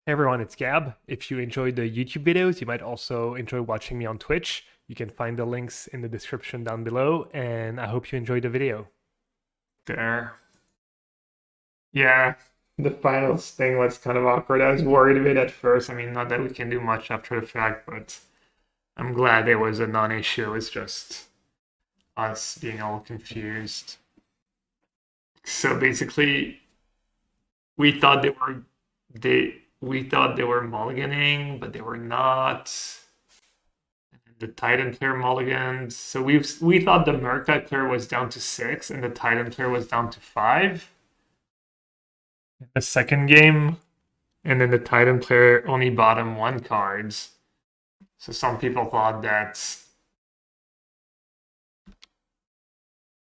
Hey everyone, it's Gab. If you enjoyed the YouTube videos, you might also enjoy watching me on Twitch. You can find the links in the description down below, and I hope you enjoyed the video. There. Yeah, the finals thing was kind of awkward. I was worried a bit at first. I mean, not that we can do much after the fact, but I'm glad it was a non-issue. It was just us being all confused. So basically, we thought they were mulliganing, but they were not. The Titan player mulliganed. So we thought the Murktide player was down to 6 and the Titan player was down to 5. The second game, and then the Titan player only bottom 1 cards. So some people thought that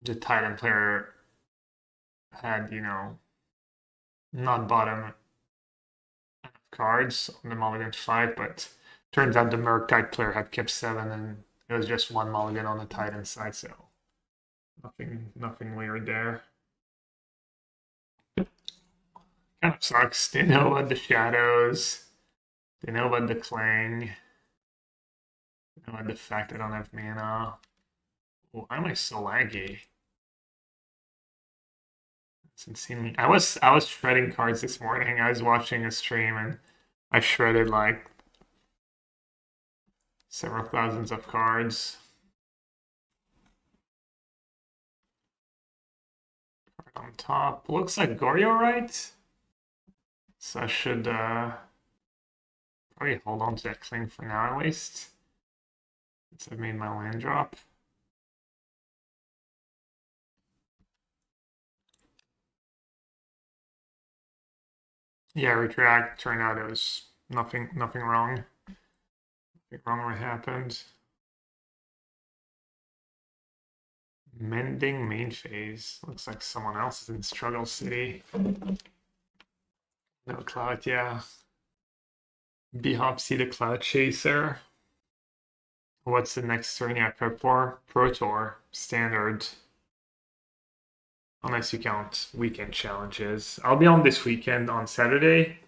the Titan player had, not bottom enough cards on the mulligan 5, but turns out the Murktide player had kept 7 and it was just 1 mulligan on the Titan side, so nothing weird there. Kind of sucks. They know about the shadows. They know about the clang. They know about the fact I don't have mana. Why am I so laggy? It's insanely. I was shredding cards this morning. I was watching a stream and I shredded like several thousands of cards. Card on top. Looks like Goryo, right? So I should probably hold on to that cling for now at least. Since I've made my land drop. Yeah, retract. Turned out it was nothing wrong. Nothing wrong what happened. Mending main phase. Looks like someone else is in Struggle City. No cloud, yeah. Bhopsy the Cloud Chaser. What's the next turn? Yeah, prep for Pro Tour Standard. Unless you count weekend challenges. I'll be on this weekend on Saturday.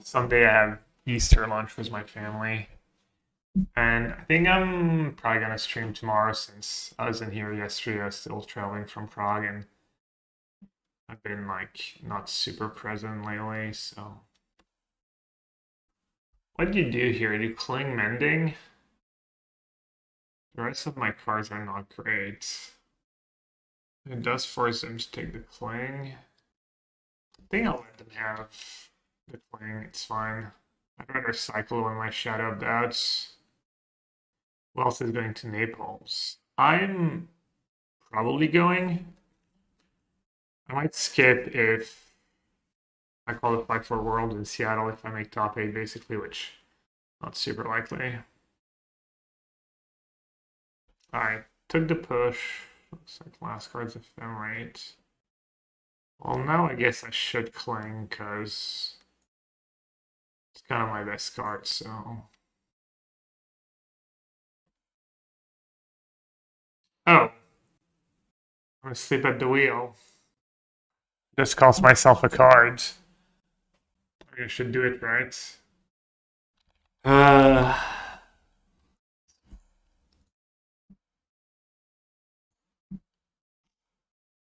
Sunday I have Easter lunch with my family. And I think I'm probably gonna stream tomorrow since I wasn't here yesterday. I was still traveling from Prague and I've been like not super present lately, so. What do you do here? Do cling mending? The rest of my cards are not great. It does force them to take the cling. I think I'll let them have the cling, it's fine. I'd rather cycle when my shadow of doubts. Who else is going to Naples? I'm probably going. I might skip if I qualify for Worlds in Seattle if I make top 8 basically, which not super likely. Alright, took the push. Looks like last card's ephemerate. Well, now I guess I should cling because it's kind of my best card, so. Oh, I'm gonna sleep at the wheel. Just cost myself a card. I should do it right. Uh,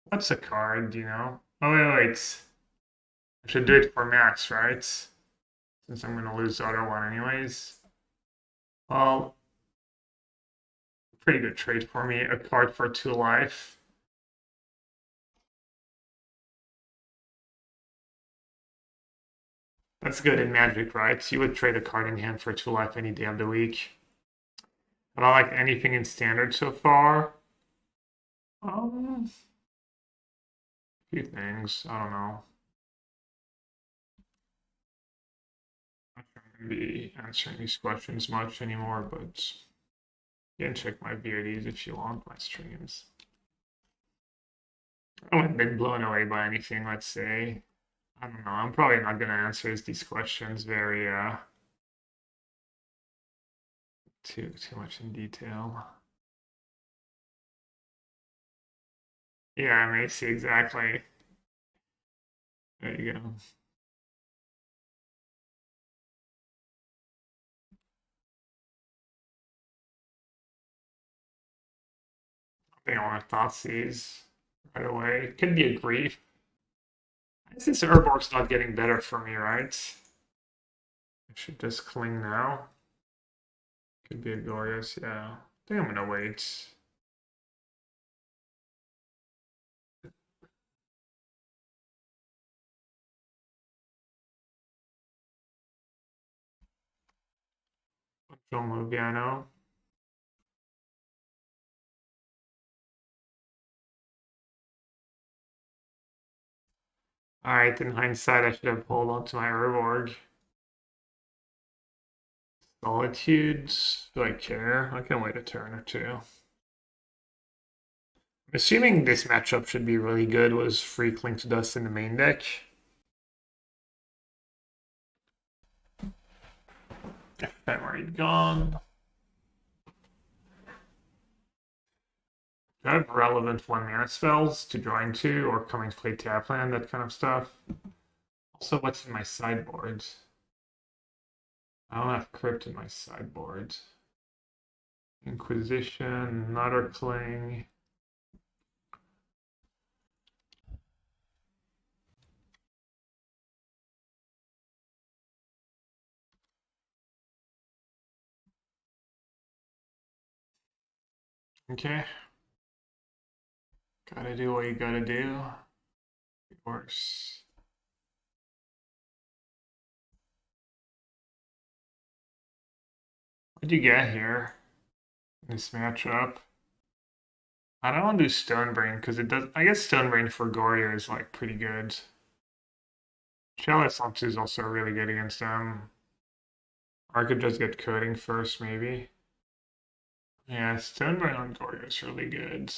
what's a card, you know? Oh, wait. I should do it for max, right? Since I'm gonna lose the other one anyways. Well, pretty good trade for me. A card for 2 life. That's good in Magic, right? You would trade a card in hand for 2 life any day of the week. But I like anything in Standard so far. A few things. I don't know. I'm not going to be answering these questions much anymore, but you can check my VODs if you want, my streams. I haven't been blown away by anything, let's say. I don't know. I'm probably not going to answer these questions very too much in detail. Yeah, I may see exactly. There you go. I think I want to Thoughtseize right away. It could be a grief. I guess this Urborg's not getting better for me, right? I should just cling now. Could be a Glorious, yeah. I think I'm gonna wait. Don't move, yeah, I know. Alright, in hindsight, I should have pulled onto my Urborg. Solitudes. Do I care? I can wait a turn or two. I'm assuming this matchup should be really good. Was free Cling to Dust in the main deck. Ephemerate gone. Do I have relevant 1-mana spells to draw into or coming to play tap land, that kind of stuff? Also, what's in my sideboard? I don't have Crypt in my sideboard. Inquisition, another Cling. Okay. Gotta do what you gotta do. It works. What'd you get here? This matchup. I don't want to do Stonebrain because it does. I guess Stonebrain for Goria is like pretty good. Chalice is also really good against them. Or I could just get Coating first, maybe. Yeah, Stonebrain on Goria is really good.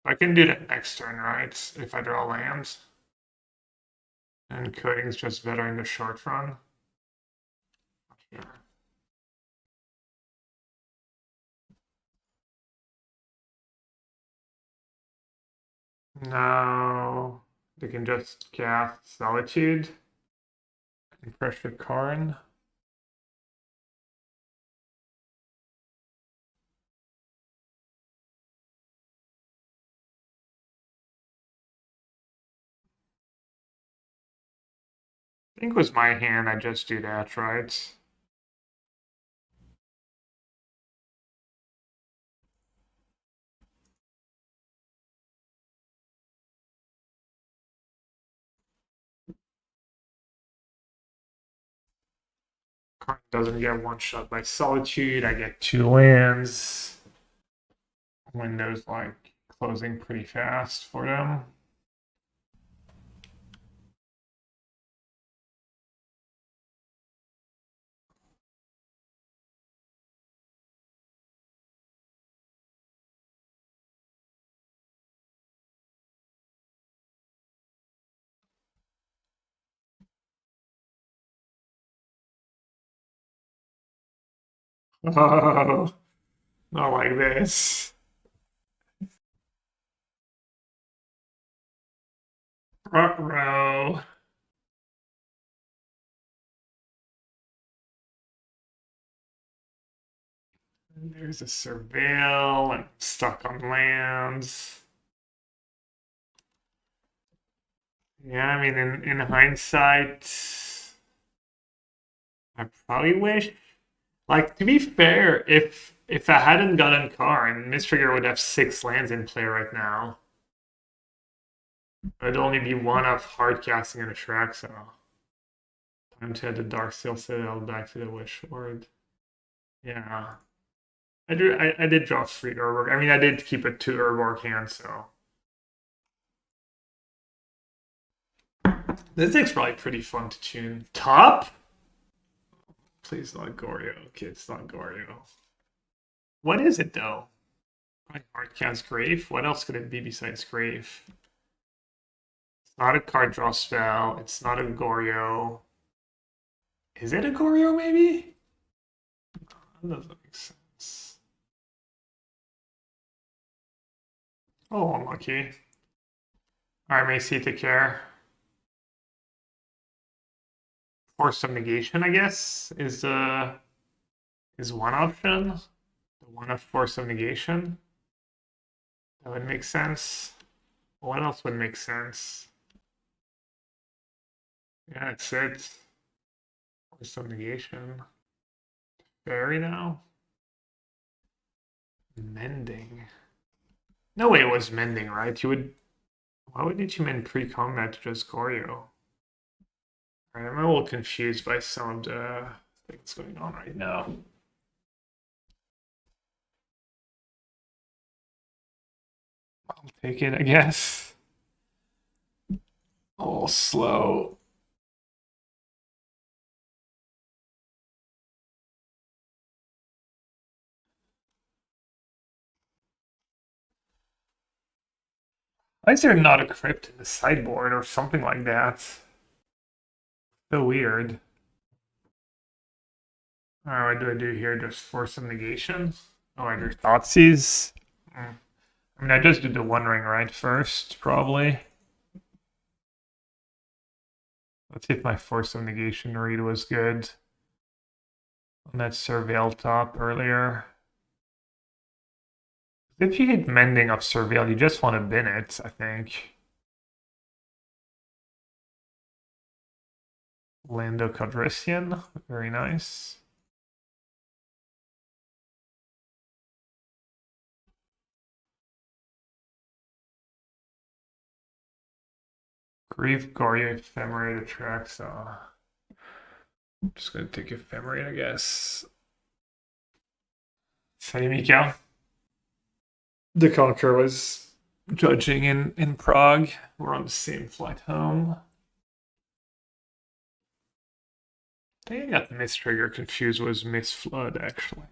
I can do that next turn, right? If I draw lands. And Coating's just better in the short run. Sure. Now they can just cast Solitude and pressure Karn. I think with my hand, I just do that, right? Karn doesn't get one shot by Solitude. I get 2 lands. Window's like closing pretty fast for them. Oh, not like this. Front row. There's a Surveil. I'm stuck on lands. Yeah, I mean, in hindsight, I probably wish. Like, to be fair, if I hadn't gotten Karn, Mistrigger would have 6 lands in play right now. It'd only be one of hard casting and a Traxo. Time to head the Darksteel Citadel back to the Wishboard. Yeah. I did draw 3 Urborg. I mean, I did keep a 2 Urborg hand, so. This deck's probably pretty fun to tune. Top? Please not Goryo. Okay, it's not Goryo. What is it, though? Hardcast Grave? What else could it be besides Grave? It's not a card draw spell. It's not a Goryo. Is it a Goryo, maybe? That doesn't make sense. Oh, unlucky. Alright, Macy, take care. Force of Negation, I guess, is one option. The one of Force of Negation. That would make sense. What else would make sense? Yeah, that's it. Or some negation. Fairy now? Mending. No way it was mending, right? You would. Why wouldn't you mend pre-combat to just Goryo? Alright, I'm a little confused by some of the things going on right now. I'll take it, I guess. All slow. Why is there not a crypt in the sideboard or something like that? So weird. Alright, what do I do here? Just force some negation? Oh, I do Thoughtseize. I mean, I just did the One Ring right first, probably. Let's see if my force of negation read was good on that Surveil top earlier. If you hit Mending of Surveil, you just want to bin it, I think. Lando Calrissian, very nice. Grief, Goryo, Ephemerate, Attract, so I'm just gonna take Ephemerate, I guess. Salut Mikael. The Conqueror was judging in Prague. We're on the same flight home. I think I got Mistrigger confused with Mistflood, actually.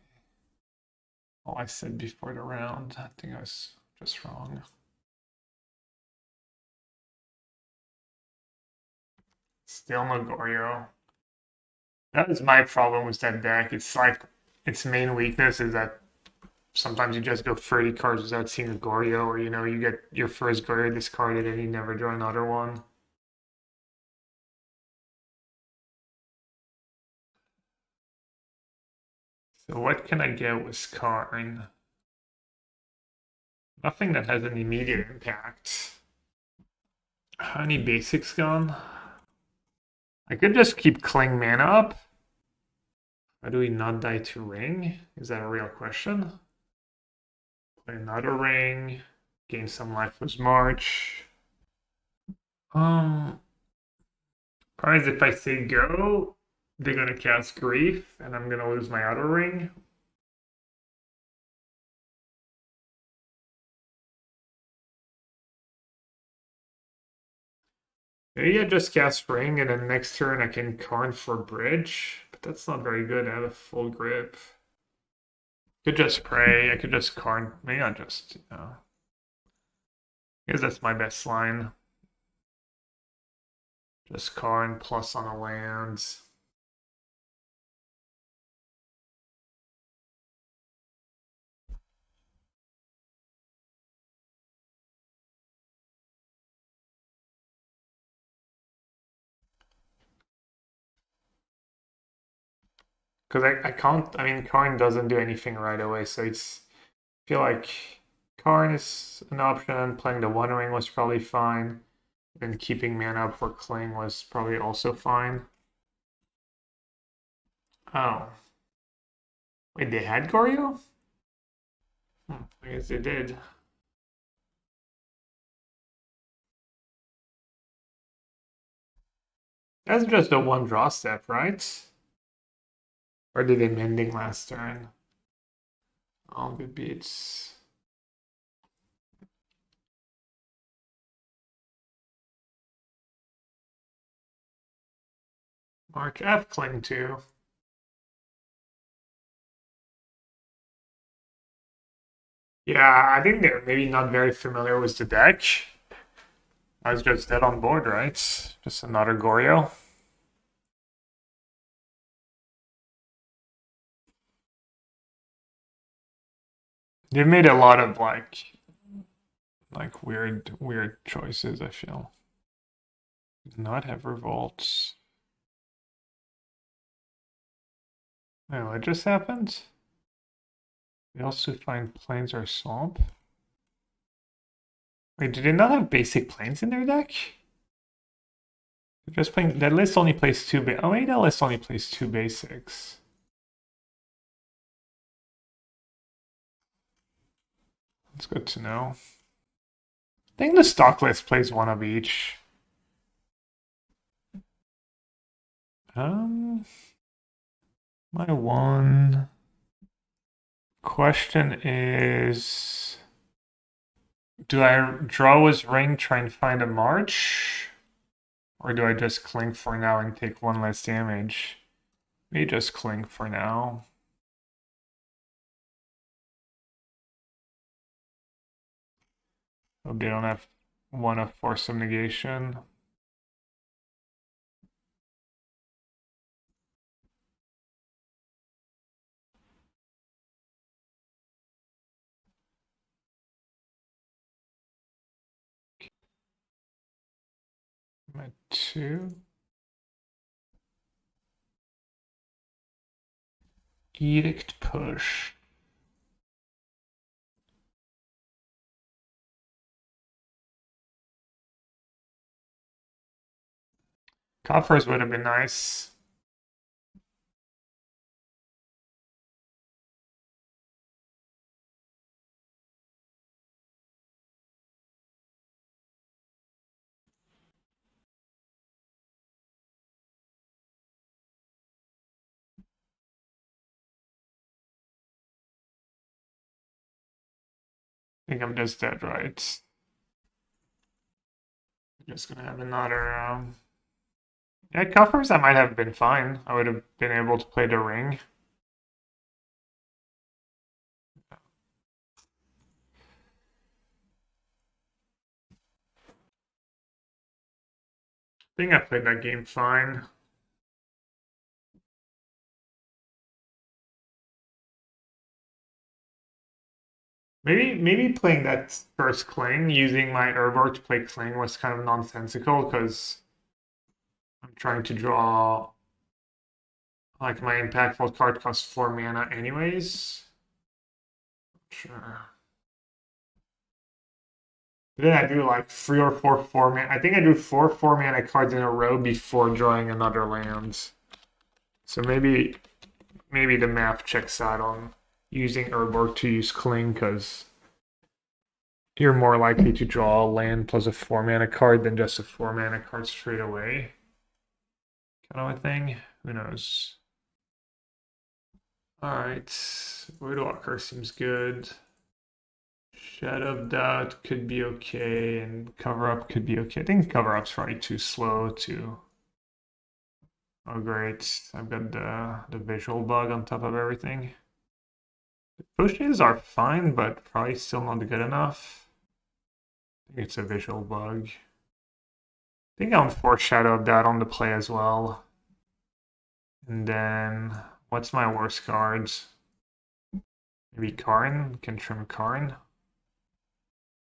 All I said before the round, I think I was just wrong. Still no Goryo. That was my problem with that deck. It's like its main weakness is that sometimes you just go 30 cards without seeing a Goryo, or you get your first Goryo discarded and you never draw another one. So what can I get with Karn? Nothing that has an immediate impact. How many basics gone? I could just keep Cling mana up. How do we not die to Ring? Is that a real question? Play another Ring. Gain some life with March. Probably if I say go, they're gonna cast Grief, and I'm gonna lose my other Ring. Maybe I just cast Ring, and then next turn I can Karn for Bridge, but that's not very good. I have a full grip. Could just pray. I could just Karn. Maybe I just, I guess that's my best line. Just Karn plus on a land. Because I can't, I mean, Karn doesn't do anything right away, so it's, I feel like Karn is an option. Playing the One Ring was probably fine. And keeping mana up for Cling was probably also fine. Oh. Wait, they had Goryo? I guess they did. That's just a one draw step, right? Or did they mending last turn? All good beats. Mark F Cling 2. Yeah, I think they're maybe not very familiar with the deck. I was just dead on board, right? Just another Goryo. They've made a lot of like weird choices, I feel. Not have revolts. Oh, what just happened? We also find plains or swamp. Wait, do they not have basic planes in their deck? They're just playing. That list only plays two. Oh wait, that list only plays two basics. That's good to know. I think the stock list plays one of each. My one question is, do I draw his ring, try and find a march? Or do I just cling for now and take one less damage? Maybe just cling for now. Hope they don't have one of Force of Negation. I'm at 2. Edict push. Coffers would have been nice. I think I'm just dead, right? I'm just gonna have another. Yeah, Coffers, I might have been fine. I would have been able to play the ring. I think I played that game fine. Maybe playing that first Cling, using my Urborg to play Cling was kind of nonsensical because I'm trying to draw, like, my impactful card costs 4 mana anyways. Sure. Then I do like 3 or 4 mana. I think I do 4 mana cards in a row before drawing another land. So maybe the math checks out on using Urborg to use Cling, because you're more likely to draw a land plus a 4 mana card than just a 4 mana card straight away. Kind of a thing. Who knows? Alright. Voidwalker seems good. Shadow of Doubt could be okay, and Cover Up could be okay. I think Cover Up's probably too slow to. Oh great, I've got the visual bug on top of everything. The pushes are fine, but probably still not good enough. I think it's a visual bug. I think I'll force Shadow of Doubt on the play as well. And then, what's my worst cards? Maybe Karn? Can trim Karn?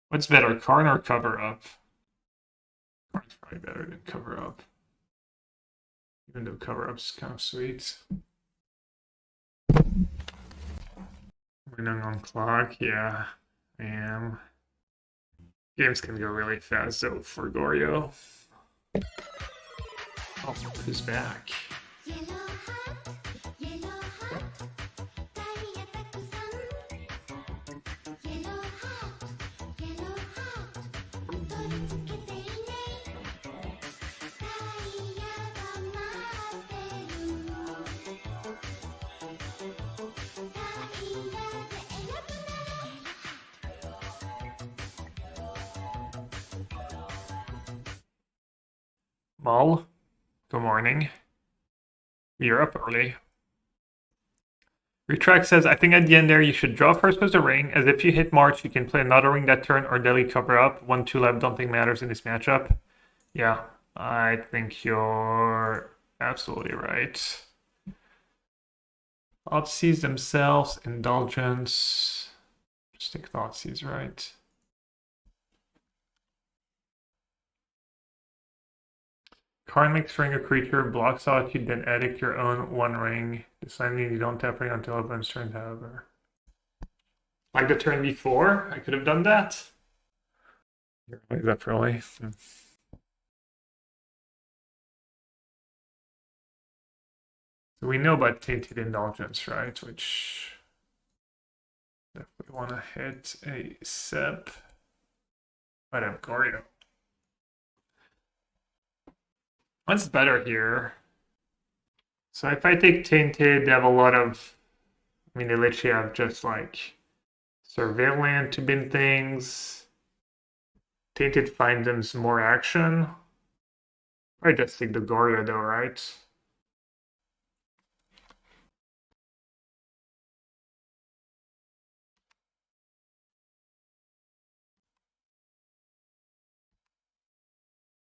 What's better, Karn or Cover Up? Karn's probably better than Cover Up. Even though Cover Up's kind of sweet. Running on clock, yeah, I am. Games can go really fast though for Goryo. Oh, who's back? Mull, good morning. You're up early. Retract says, I think at the end there you should draw first with a ring, as if you hit March, you can play another ring that turn or daily Cover Up. 1-2 left, don't think matters in this matchup. Yeah, I think you're absolutely right. Thoughtseize themselves, Indulgence. Just take Thoughtseize, right? Karn makes ring a creature, blocks out, you then Edict your own 1 ring. Deciding you don't tap ring until opponent's turn, however. Like the turn before, I could have done that. Is that really? So we know about Tainted Indulgence, right? Which if we want to hit a sip, might have Goryo. What's better here? So if I take Tainted, they have a lot of. I mean, they literally have just like Surveillant to bin things. Tainted finds them some more action. I just take the Goryo though, right?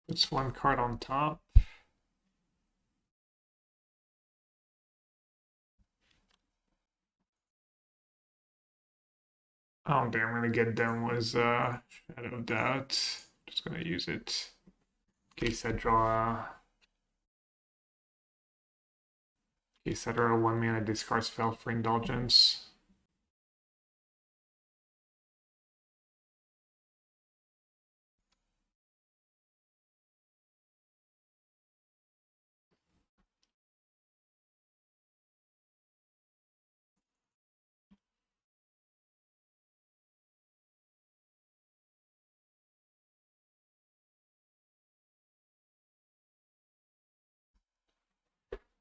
Puts one card on top. Oh, damn, I'm gonna get done was Shadow of Doubt. Just gonna use it in case I draw. In case I draw 1 mana discard spell for Indulgence.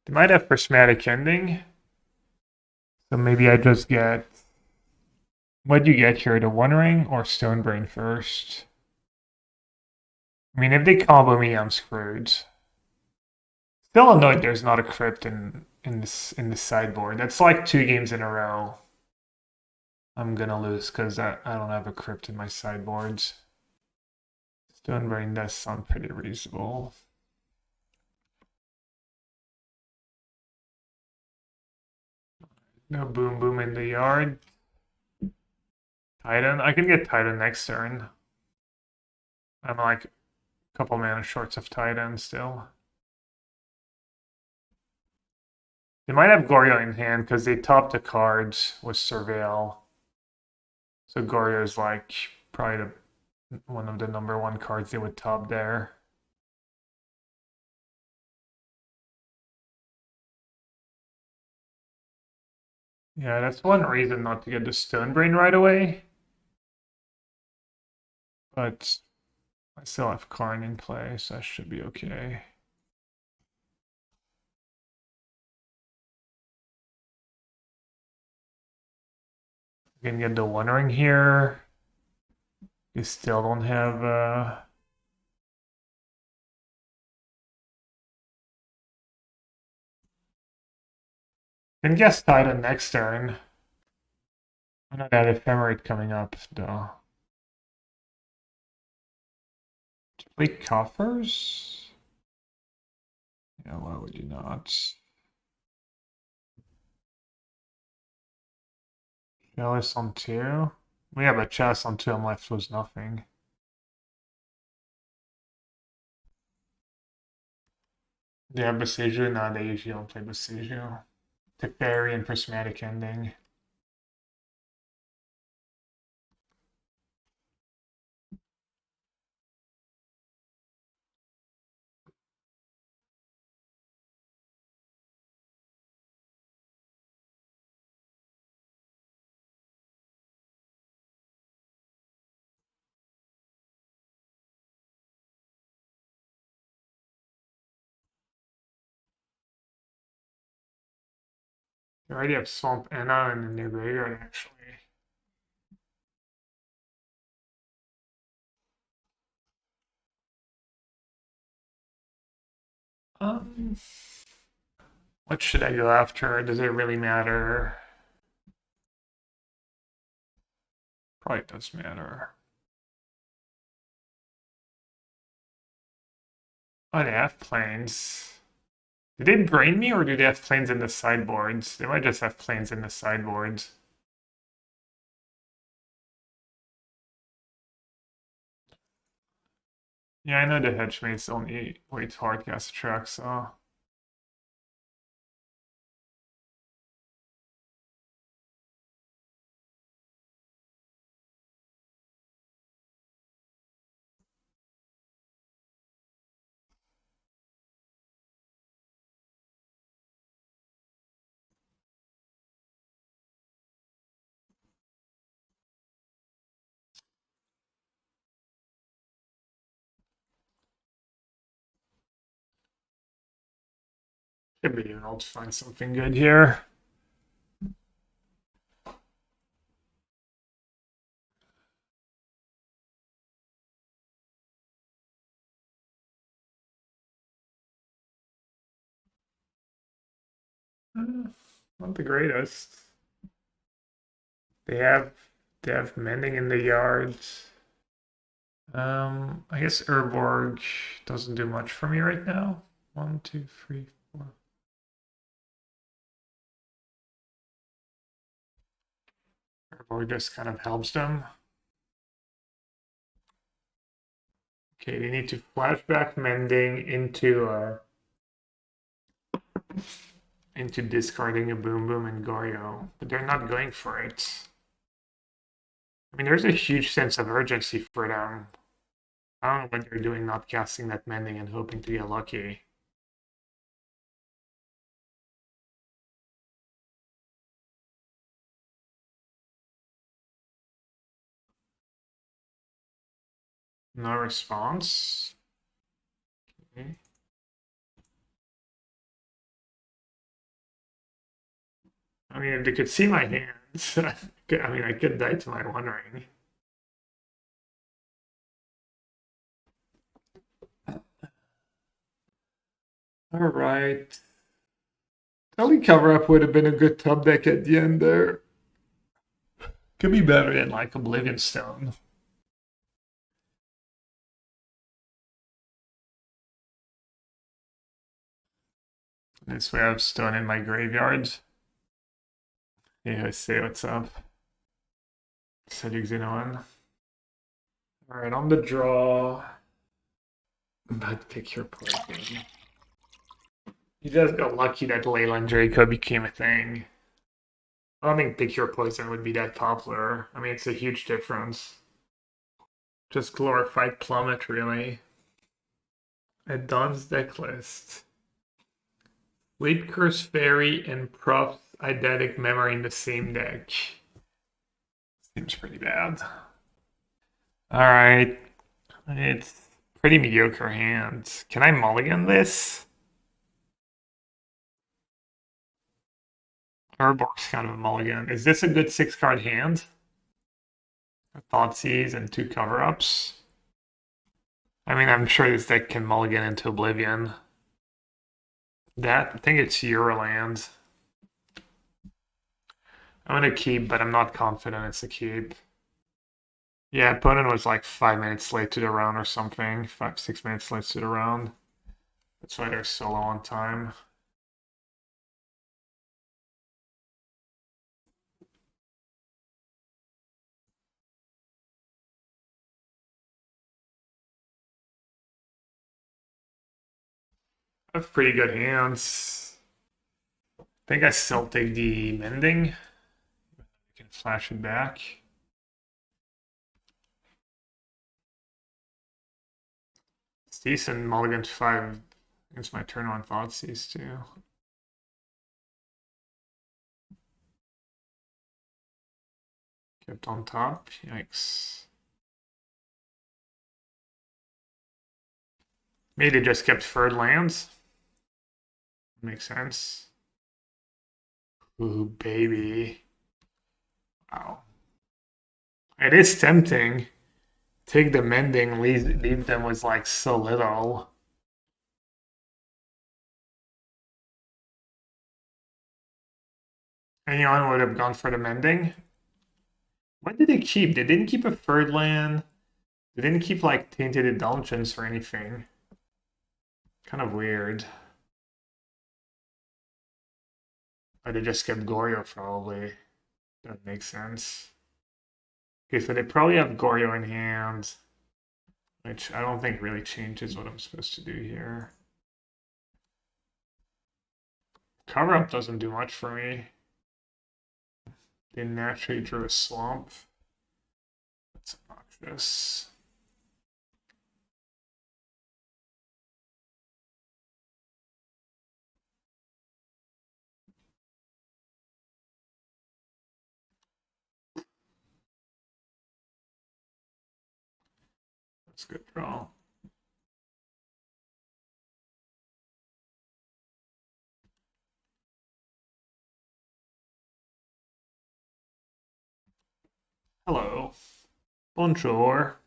They might have Prismatic Ending. So maybe I just get. What do you get here? The One Ring or Stonebrain first? I mean, if they combo me, I'm screwed. Still annoyed there's not a crypt in the sideboard. That's like 2 games in a row. I'm gonna lose because I don't have a crypt in my sideboards. Stonebrain does sound pretty reasonable. No boom boom in the yard. Titan. I can get Titan next turn. I'm like a couple mana shorts of Titan still. They might have Goryo in hand because they topped the cards with Surveil. So Goryo is like probably one of the #1 cards they would top there. Yeah, that's one reason not to get the Stonebrain right away. But I still have Karn in play, so that should be okay. You can get the One Ring here. You still don't have can guess Titan next turn. I know that Ephemerate coming up though. To play Coffers? Yeah, why would you not? Chalice on 2? We have a Chalice on 2, I'm left with nothing. Yeah, Besiju? No, they usually don't play Besiju. Teferi and Prismatic Ending. They already have Swamp Anna in the new graveyard, actually. Um, what should I go after? Does it really matter? Probably does matter. Oh, they have planes. Did they brain me or do they have planes in the sideboards? They might just have planes in the sideboards. Yeah, I know the Hedgemates only way too hard cast track, so. Should be able to find something good here. Not the greatest. They have mending in the yards. I guess Urborg doesn't do much for me right now. 1, 2, 3, 4. Urborg just kind of helps them. Okay, they need to flashback mending into discarding a Boom Boom and Goryo, but they're not going for it. I mean, there's a huge sense of urgency for them. I don't know what they're doing not casting that mending and hoping to get lucky. No response. Okay. I mean, if they could see my hands, I mean, I could die to my One Ring. All right. Telly Cover Up would have been a good top deck at the end there. Could be better than like Oblivion Stone. This way I have Stone in my graveyard. Yeah, say what's up. Salut Xenon. Alright, on the draw. Bad pick your poison. You just got lucky that Leyland Draco became a thing. I don't think Pick Your Poison would be that popular. I mean, it's a huge difference. Just glorified Plummet, really. At Dawn's Decklist. Lead Curse Fairy and Props Eidetic Memory in the same deck. Seems pretty bad. Alright. It's pretty mediocre hand. Can I mulligan this? Urborg's kind of a mulligan. Is this a good 6-card hand? Thoughtseize and 2 cover-ups. I mean, I'm sure this deck can mulligan into Oblivion. I think it's Euroland. I'm gonna keep, but I'm not confident it's a keep. Yeah, opponent was like 5 minutes late to the round or something. 5, 6 minutes late to the round. That's why they're so low on time. I have pretty good hands. I think I still take the mending. I can flash it back. It's decent. Mulligan 5 against my turn on Thoughtseize too. Kept on top. Yikes. Maybe they just kept third lands. Makes sense. Ooh, baby. Wow. It is tempting. Take the mending, leave them with like so little. Anyone would have gone for the mending. What did they keep? They didn't keep a third land. They didn't keep like Tainted Indulgence or anything. Kind of weird. Or they just kept Goryo probably. That makes sense. Okay, so they probably have Goryo in hand, which I don't think really changes what I'm supposed to do here. Cover Up doesn't do much for me. They naturally drew a Swamp. That's obnoxious. That's a good draw. Hello. Bonjour.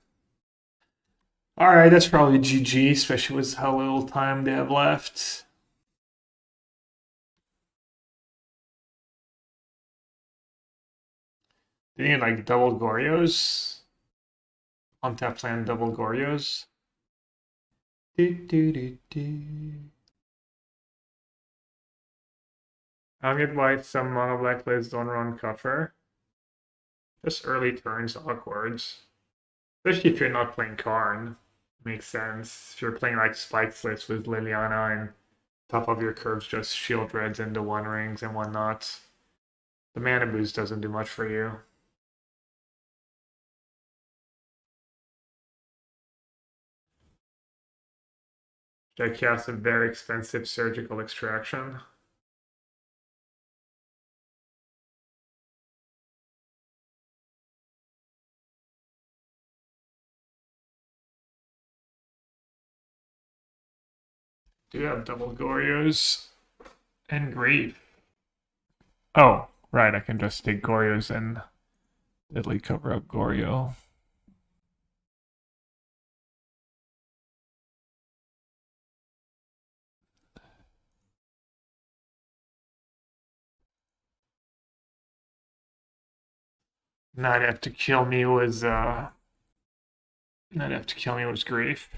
Alright, that's probably GG, especially with how little time they have left. Do you need like double Gorios? Untap land double Gorios? I'll get why some mono black plays don't run cover. Just early turns awkward. Especially if you're not playing Karn. Makes sense. If you're playing like Spike Slits with Liliana and top of your curves just Sheoldreds into one rings and whatnot. The mana boost doesn't do much for you. That casts a very expensive surgical extraction. Do have double Gorios and Grief. Oh, right, I can just take Gorios and deadly cover up Gorio. Not have to kill me was Grief.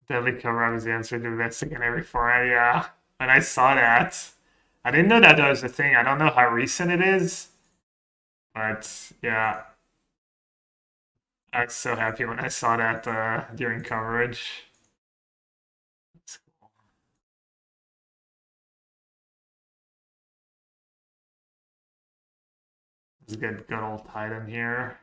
Deadly cover up is the answer to this again every 4. When I saw that, I didn't know that was a thing. I don't know how recent it is, but yeah, I was so happy when I saw that during coverage. That's cool. Let's get good old Titan here.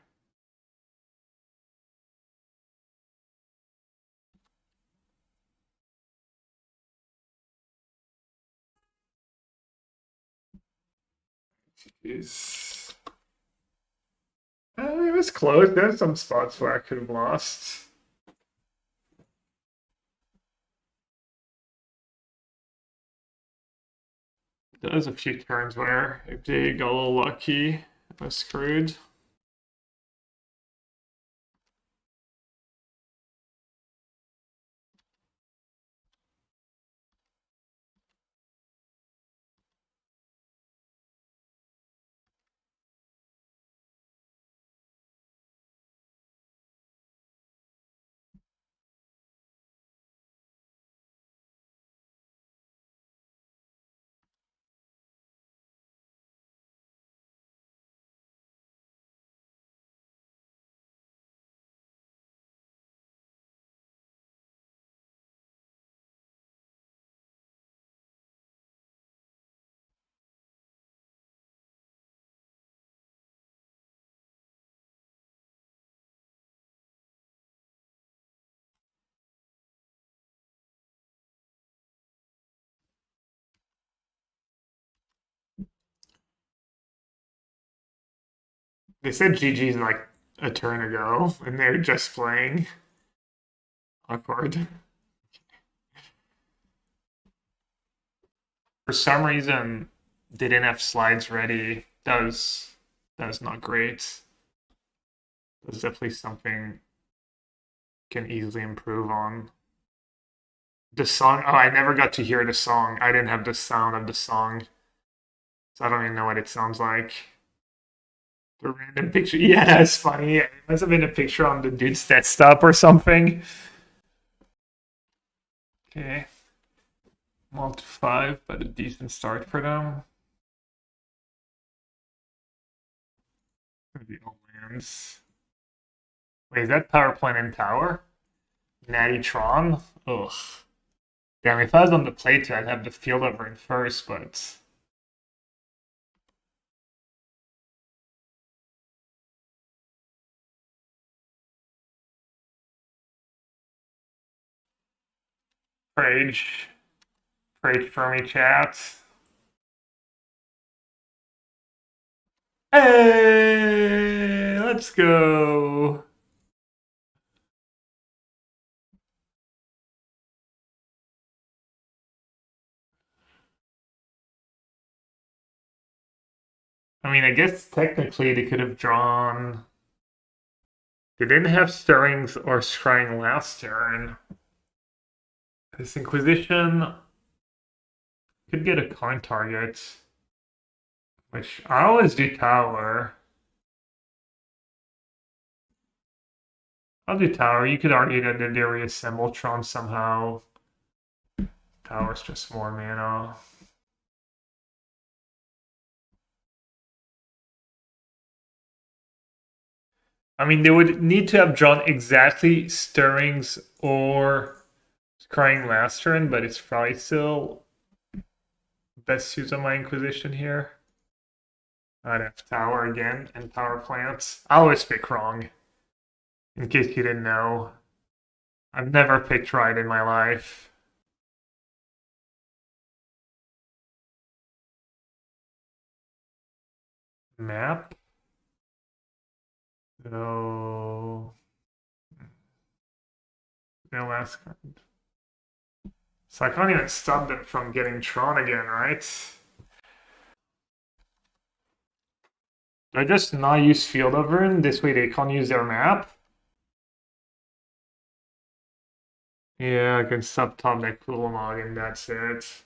Jeez. It was close. There's some spots where I could have lost. There's a few turns where if they got a little lucky, I was screwed. They said GG's like a turn ago, and they're just playing. Awkward. For some reason, they didn't have slides ready. That was not great. That's definitely something can easily improve on. The song, oh, I never got to hear the song. I didn't have the sound of the song. So I don't even know what it sounds like. The random picture. Yeah, that's funny. It must have been a picture on the dude's desktop or something. Okay. Well, to 5, but a decent start for them. The old lands. Wait, is that power plant and tower? Natty Tron? Ugh. Damn, if I was on the play too, I'd have the field over in first, but. Rage. Rage Fermi chat. Hey, let's go. I mean, I guess technically they could have drawn. They didn't have Stirrings or Scrying last turn. This Inquisition could get a Karn target, which I always do Tower. I'll do Tower. You could argue that they reassemble Tron somehow. Tower's just more mana. I mean, they would need to have drawn exactly Stirrings or Scrying last turn, but it's probably still best suits on my Inquisition here. I'd have Tower again and Power Plants. I always pick wrong. In case you didn't know, I've never picked right in my life. Map? No. No last card. So I can't even stop them from getting Tron again, right? Do I just not use Field of Ruin? This way they can't use their map? Yeah, I can sub-top that Kulamog and that's it.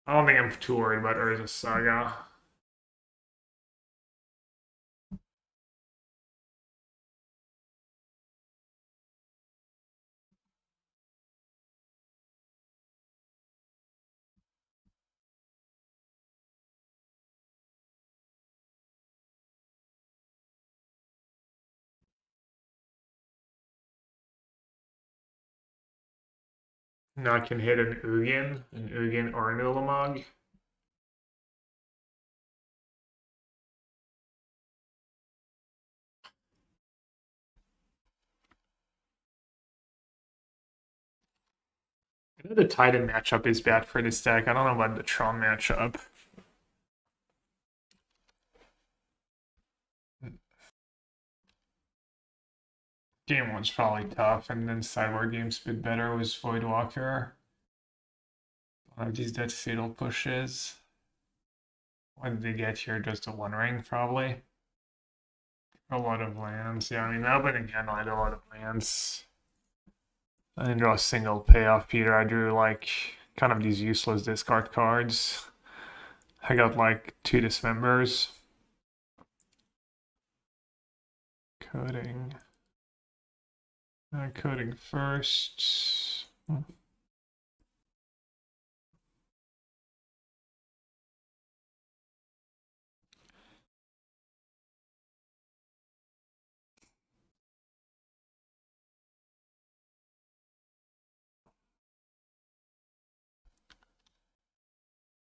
I don't think I'm too worried about Urza Saga. Now I can hit an Ugin or an Ulamog. I know the Titan matchup is bad for this deck. I don't know about the Tron matchup. Game one's probably tough, and then sideboard game's a bit better with Voidwalker. One of these dead fatal pushes. What did they get here? Just a one ring, probably. A lot of lands. Yeah, I mean, Melbourne again, I had a lot of lands. I didn't draw a single payoff, Peter. I drew like kind of these useless discard cards. I got like 2 Dismembers. Coding. Coding first.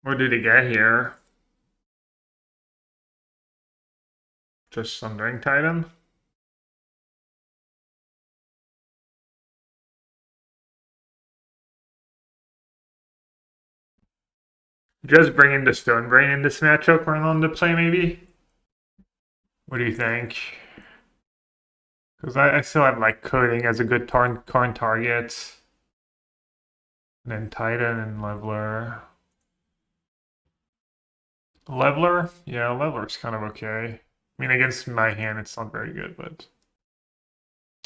What did he get here? Just Sundering Titan? Just bringing the Stone Brain in this matchup run on the play, maybe? What do you think? Because I still have like Coding as a good Karn target. And then Titan and Leveler. Leveler? Yeah, Leveler's kind of okay. I mean, against my hand, it's not very good, but...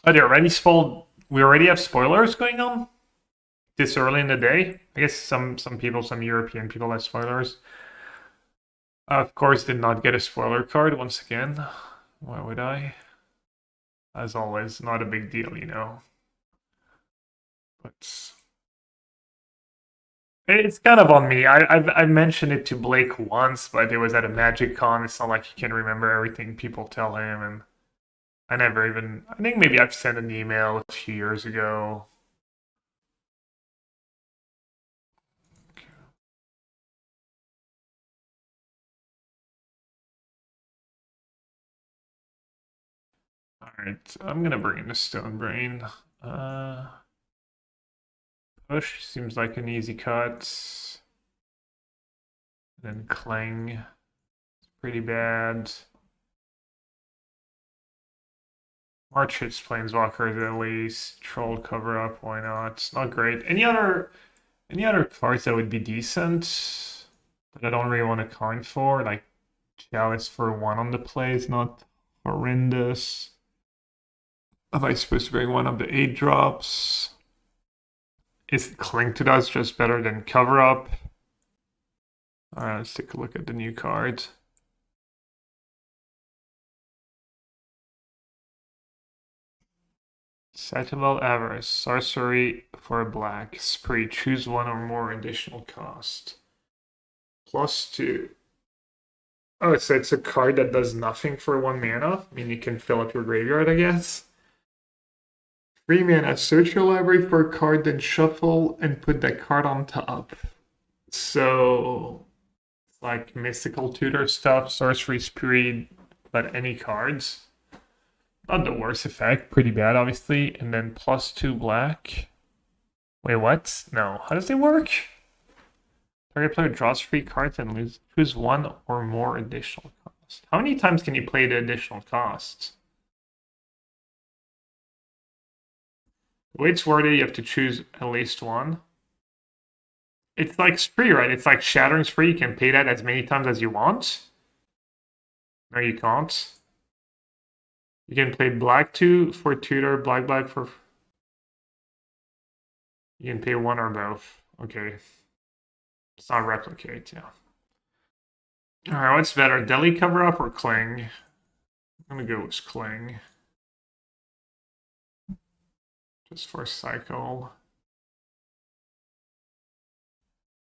Oh, they already spoiled... We already have spoilers going on? This early in the day? I guess some people, some European people have spoilers. Of course, did not get a spoiler card once again. Why would I? As always, not a big deal, you know. But... It's kind of on me. I've mentioned it to Blake once, but it was at a Magic Con. It's not like he can remember everything people tell him, and I never even. I think maybe I've sent an email a few years ago. All right, I'm gonna bring in the Stone Brain. Push seems like an easy cut. Then Clang. pretty bad. March hits Planeswalker at least. Troll cover up, why not? It's not great. Any other cards that would be decent that I don't really want to Karn for? Like Chalice for 1 on the play is not horrendous. Am I supposed to bring one of the 8 drops? Is Cling to Dust just better than cover up? Alright, let's take a look at the new card. Citadel Avarice, sorcery for black. Spree, choose 1 or more additional cost. +2. Oh, so it's a card that does nothing for 1 mana? I mean, you can fill up your graveyard, I guess. 3 mana, search your library for a card, then shuffle and put that card on top. So, it's like mystical tutor stuff, sorcery spree, but any cards. Not the worst effect, pretty bad obviously. And then +2 black. Wait, what? No, how does it work? Target player draws 3 cards and choose 1 or more additional cost. How many times can you play the additional costs? The way it's worded, you have to choose at least 1. It's like Spree, right? It's like Shattering Spree. You can pay that as many times as you want. No, you can't. You can play black 2 for tutor, black for... You can pay 1 or both. Okay. It's not replicate, yeah. Alright, what's better? Deli cover up or Cling? I'm gonna go with Cling. Just for cycle.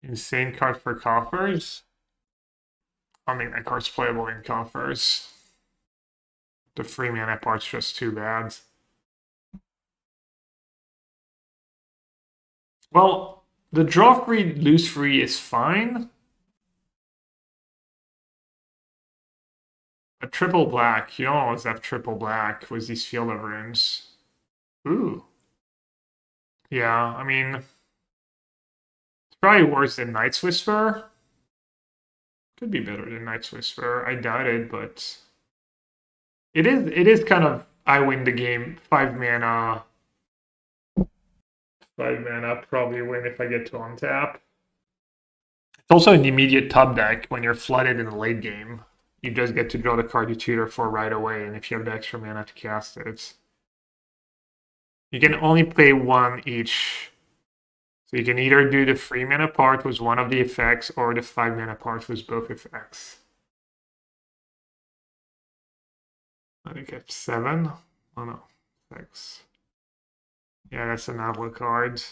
Insane card for Coffers. I mean, that card's playable in Coffers. The free mana part's just too bad. Well, the draw free, lose free is fine. A triple black, you don't always have triple black with these Field of Runes. Ooh. Yeah, I mean, it's probably worse than Night's Whisper. Could be better than Night's Whisper. I doubt it, but it is kind of I win the game. 5 mana. 5 mana, probably win if I get to untap. It's also an immediate top deck when you're flooded in the late game. You just get to draw the card you tutor for right away, and if you have the extra mana to cast it. You can only play 1 each. So you can either do the 3 mana part with 1 of the effects, or the 5 mana part with both effects. I think it's 7. Oh no, 6. Yeah, that's an outlaw card.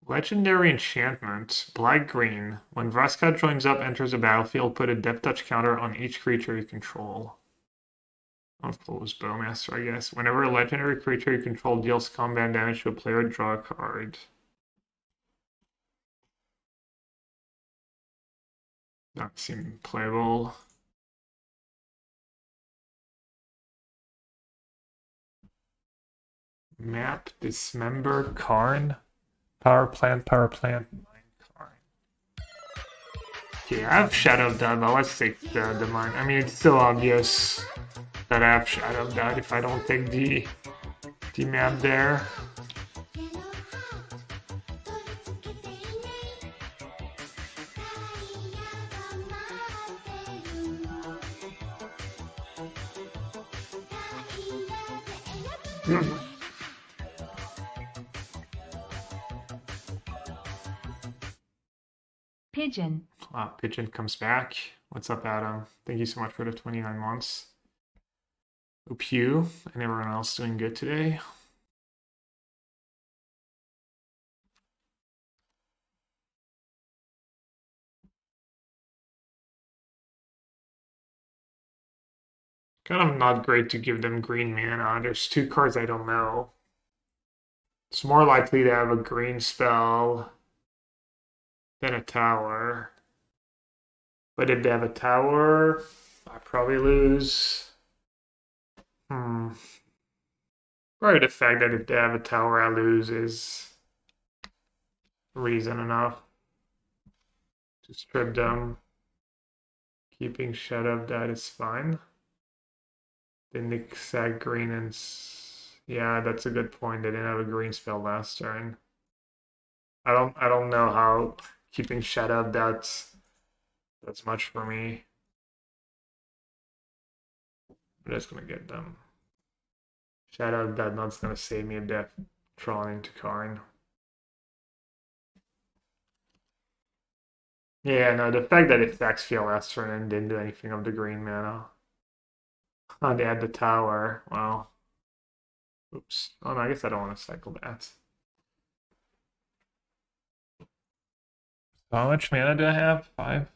Legendary enchantment, black-green. When Vraska joins up, enters the battlefield, put a Death Touch counter on each creature you control. Of course, Bowmaster, I guess. Whenever a legendary creature you control deals combat damage to a player, draw a card. That seemed playable. Map, Dismember, Karn. Power plant, Karn. Okay, I have Shadow of Doubt, but let's take the mine. I mean, it's still obvious that I have Shadow of Doubt if I don't take the map there. Pigeon. Pigeon comes back. What's up, Adam? Thank you so much for the 29 months. Hope you and everyone else doing good today. Kind of not great to give them green mana. There's 2 cards I don't know. It's more likely to have a green spell than a tower. But if they have a tower, I probably lose. Probably the fact that if they have a tower, I lose is reason enough to strip them. Keeping Shadow of that is fine. Then they sack green and yeah, that's a good point. They didn't have a green spell last turn. I don't know how keeping Shadow of that's much for me. I'm just gonna get them. Shadow of that not's gonna save me a death trolling to Karn. Yeah, no, the fact that it sacks Field last turn and didn't do anything of the green mana. Oh, they had the tower. Wow. Oops. Oh no, I guess I don't want to cycle that. How much mana do I have? 5?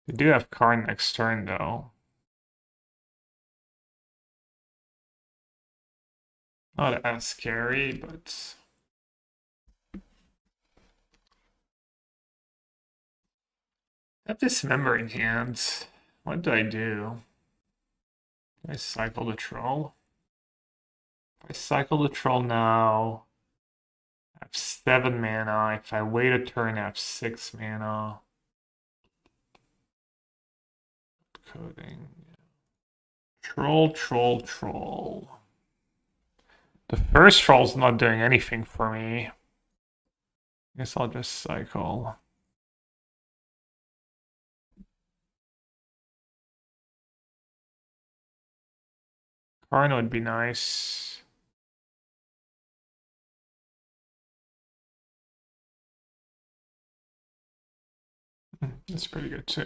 I do have Karn next turn, though. Not as scary, but... I have Dismembering Hands. What do I do? Do I cycle the Troll? If I cycle the Troll now, I have 7 mana. If I wait a turn, I have 6 mana. Coating. Troll, troll, troll. The first troll's not doing anything for me. I guess I'll just cycle. Karn would be nice. That's pretty good too.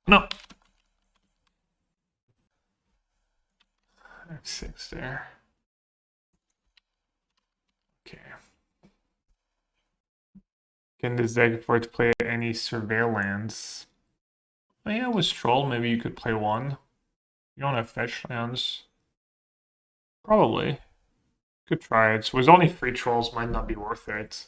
No. I have 6 there. Okay. Can this deck afford to play any surveillance? Oh yeah, with Troll, maybe you could play 1. You don't have fetch lands. Probably. Could try it. With only 3 trolls, might not be worth it.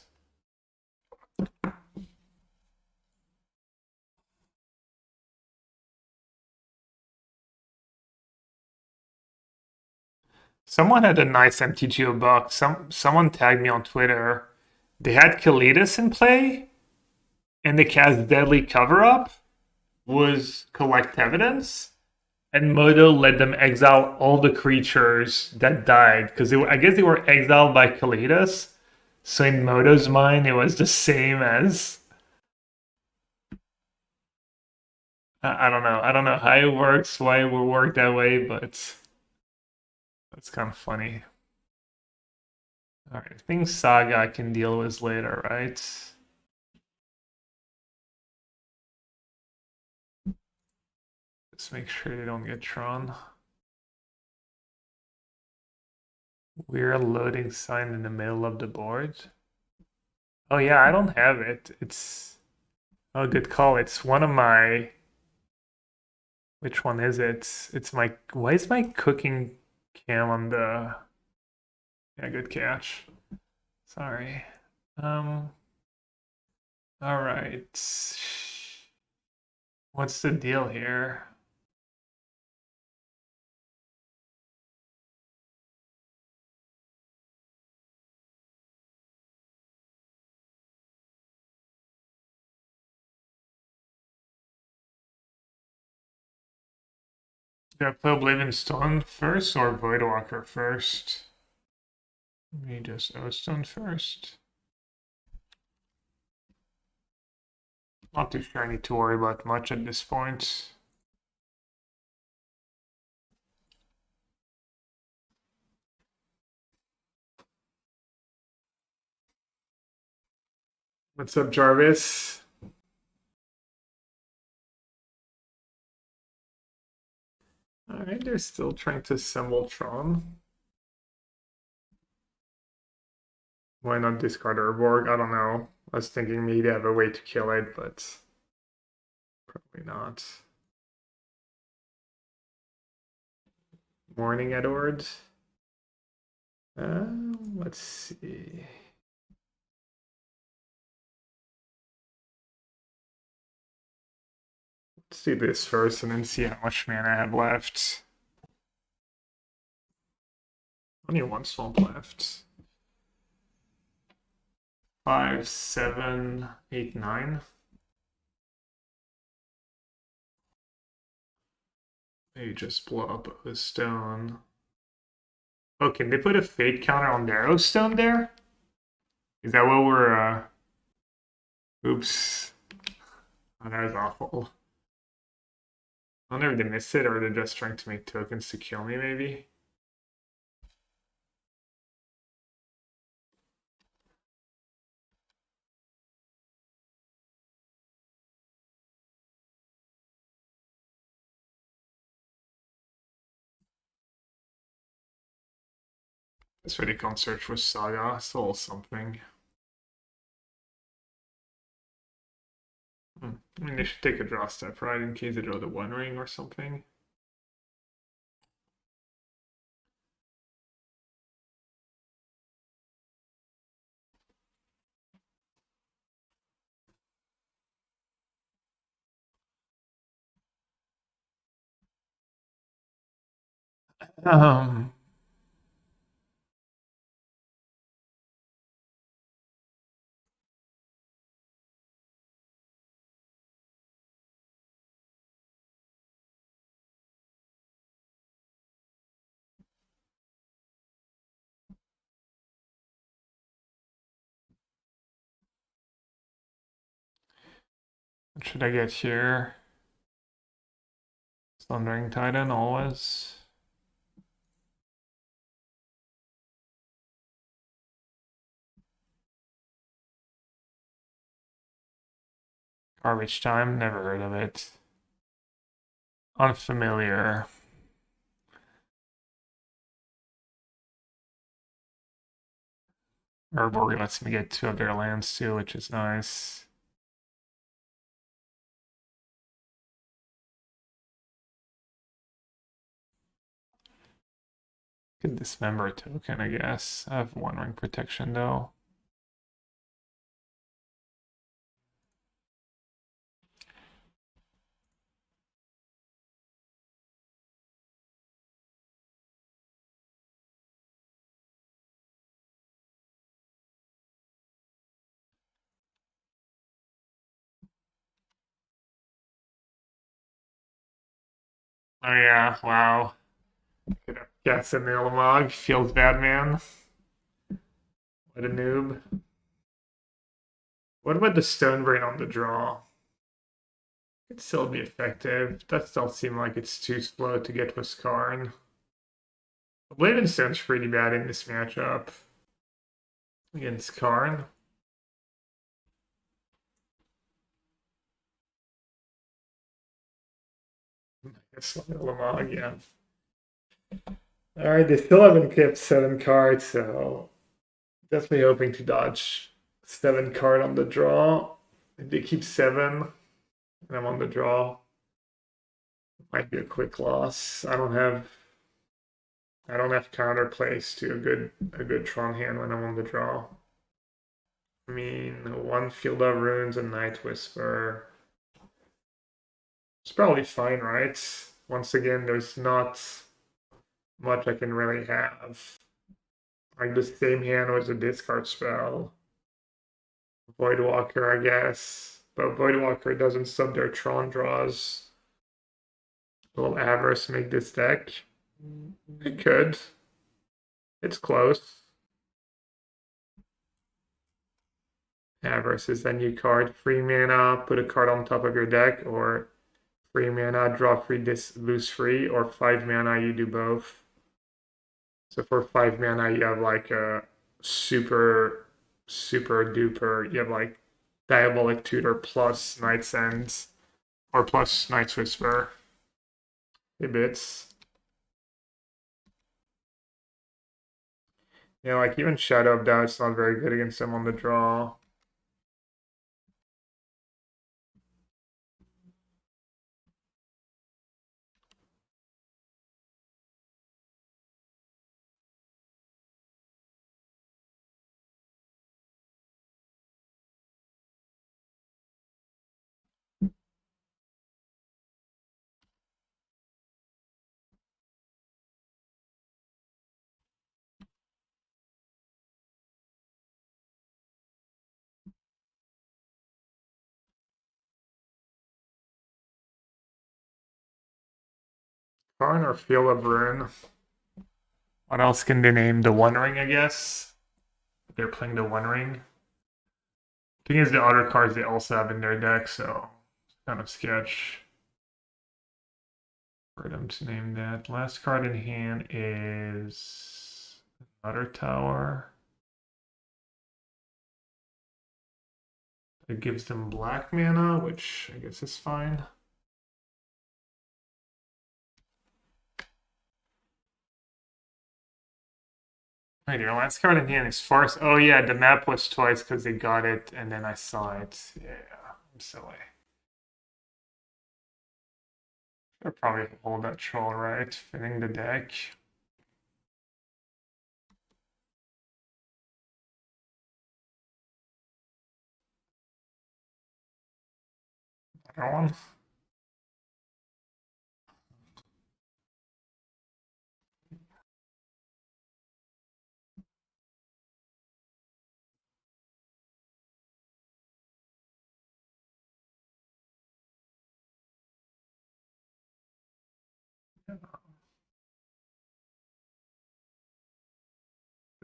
Someone had a nice MTGO buck. Someone tagged me on Twitter. They had Kalidas in play, and they cast Deadly Cover Up, was Collect Evidence, and Moto let them exile all the creatures that died, because I guess they were exiled by Kalidas. So in Moto's mind, it was the same as... I don't know. I don't know how it works, why it would work that way, but that's kind of funny. Alright, I think Saga I can deal with later, right? Let's make sure they don't get Tron. We're a loading sign in the middle of the board. Oh yeah, I don't have it. It's... Oh, good call. It's one of my... Which one is it? It's my... Why is my cooking cam on the... Yeah, good catch. Sorry. Alright. What's the deal here? Do I play Oblivion Stone first or Voidwalker first? Maybe just Stone first. Not too sure I need to worry about much at this point. What's up, Jarvis? Alright, they're still trying to assemble Tron. Why not discard Urborg? I don't know. I was thinking maybe they have a way to kill it, but probably not. Morning, Edward. Let's see. Let's do this first and then see how much mana I have left. Only one swamp left. 5, 7, 8, 9. Maybe just blow up a stone. Oh, can they put a fate counter on narrow stone there? Is that what we're oops. Oh, that was awful. I wonder if they missed it or they're just trying to make tokens to kill me, maybe. That's why they can't search for Saga. It's a little something. I mean, they should take a draw step, right? In case they draw the One Ring or something. Um, what should I get here? Sundering Titan, always. Garbage Time, never heard of it. Unfamiliar. Urborg lets me get 2 of their lands too, which is nice. Could dismember a token, I guess. I have 1 ring protection though. Oh yeah, wow. Could have guessed a Nilmog. Feels bad, man. What a noob. What about the Stonebrain on the draw? Could still be effective. That still seems like it's too slow to get with Karn. Oblivion Stone's pretty bad in this matchup against Karn. I guess Lamog, yeah. Alright, they still haven't kept 7 cards, so definitely hoping to dodge 7 card on the draw. If they keep 7 and I'm on the draw, it might be a quick loss. I don't have counterplays to a good Tron hand when I'm on the draw. I mean, 1 Field of Runes and Night Whisper. It's probably fine, right? Once again, there's not much I can really have. Like the same hand was a discard spell. Voidwalker, I guess. But Voidwalker doesn't sub their Tron draws. Will Avarice make this deck? It could. It's close. Avarice is the new card. 3 mana, put a card on top of your deck, or 3 mana, draw 3, lose 3, or 5 mana, you do both. So for 5 mana, you have like a super duper, you have like Diabolic Tutor plus Night's End, or plus Night's Whisper. It bits. Yeah, like even Shadow of Doubt's not very good against them on the draw. Karn or Field of Ruin. What else can they name? The One Ring, I guess. They're playing the One Ring. Thing is, the other cards they also have in their deck, so it's kind of sketch for them to name that. Last card in hand is another tower. It gives them black mana, which I guess is fine. Wait, your last card in hand is Force. Oh yeah, the map was twice because they got it and then I saw it. Yeah, I'm silly. I'll probably hold that troll right, fitting the deck. Another one.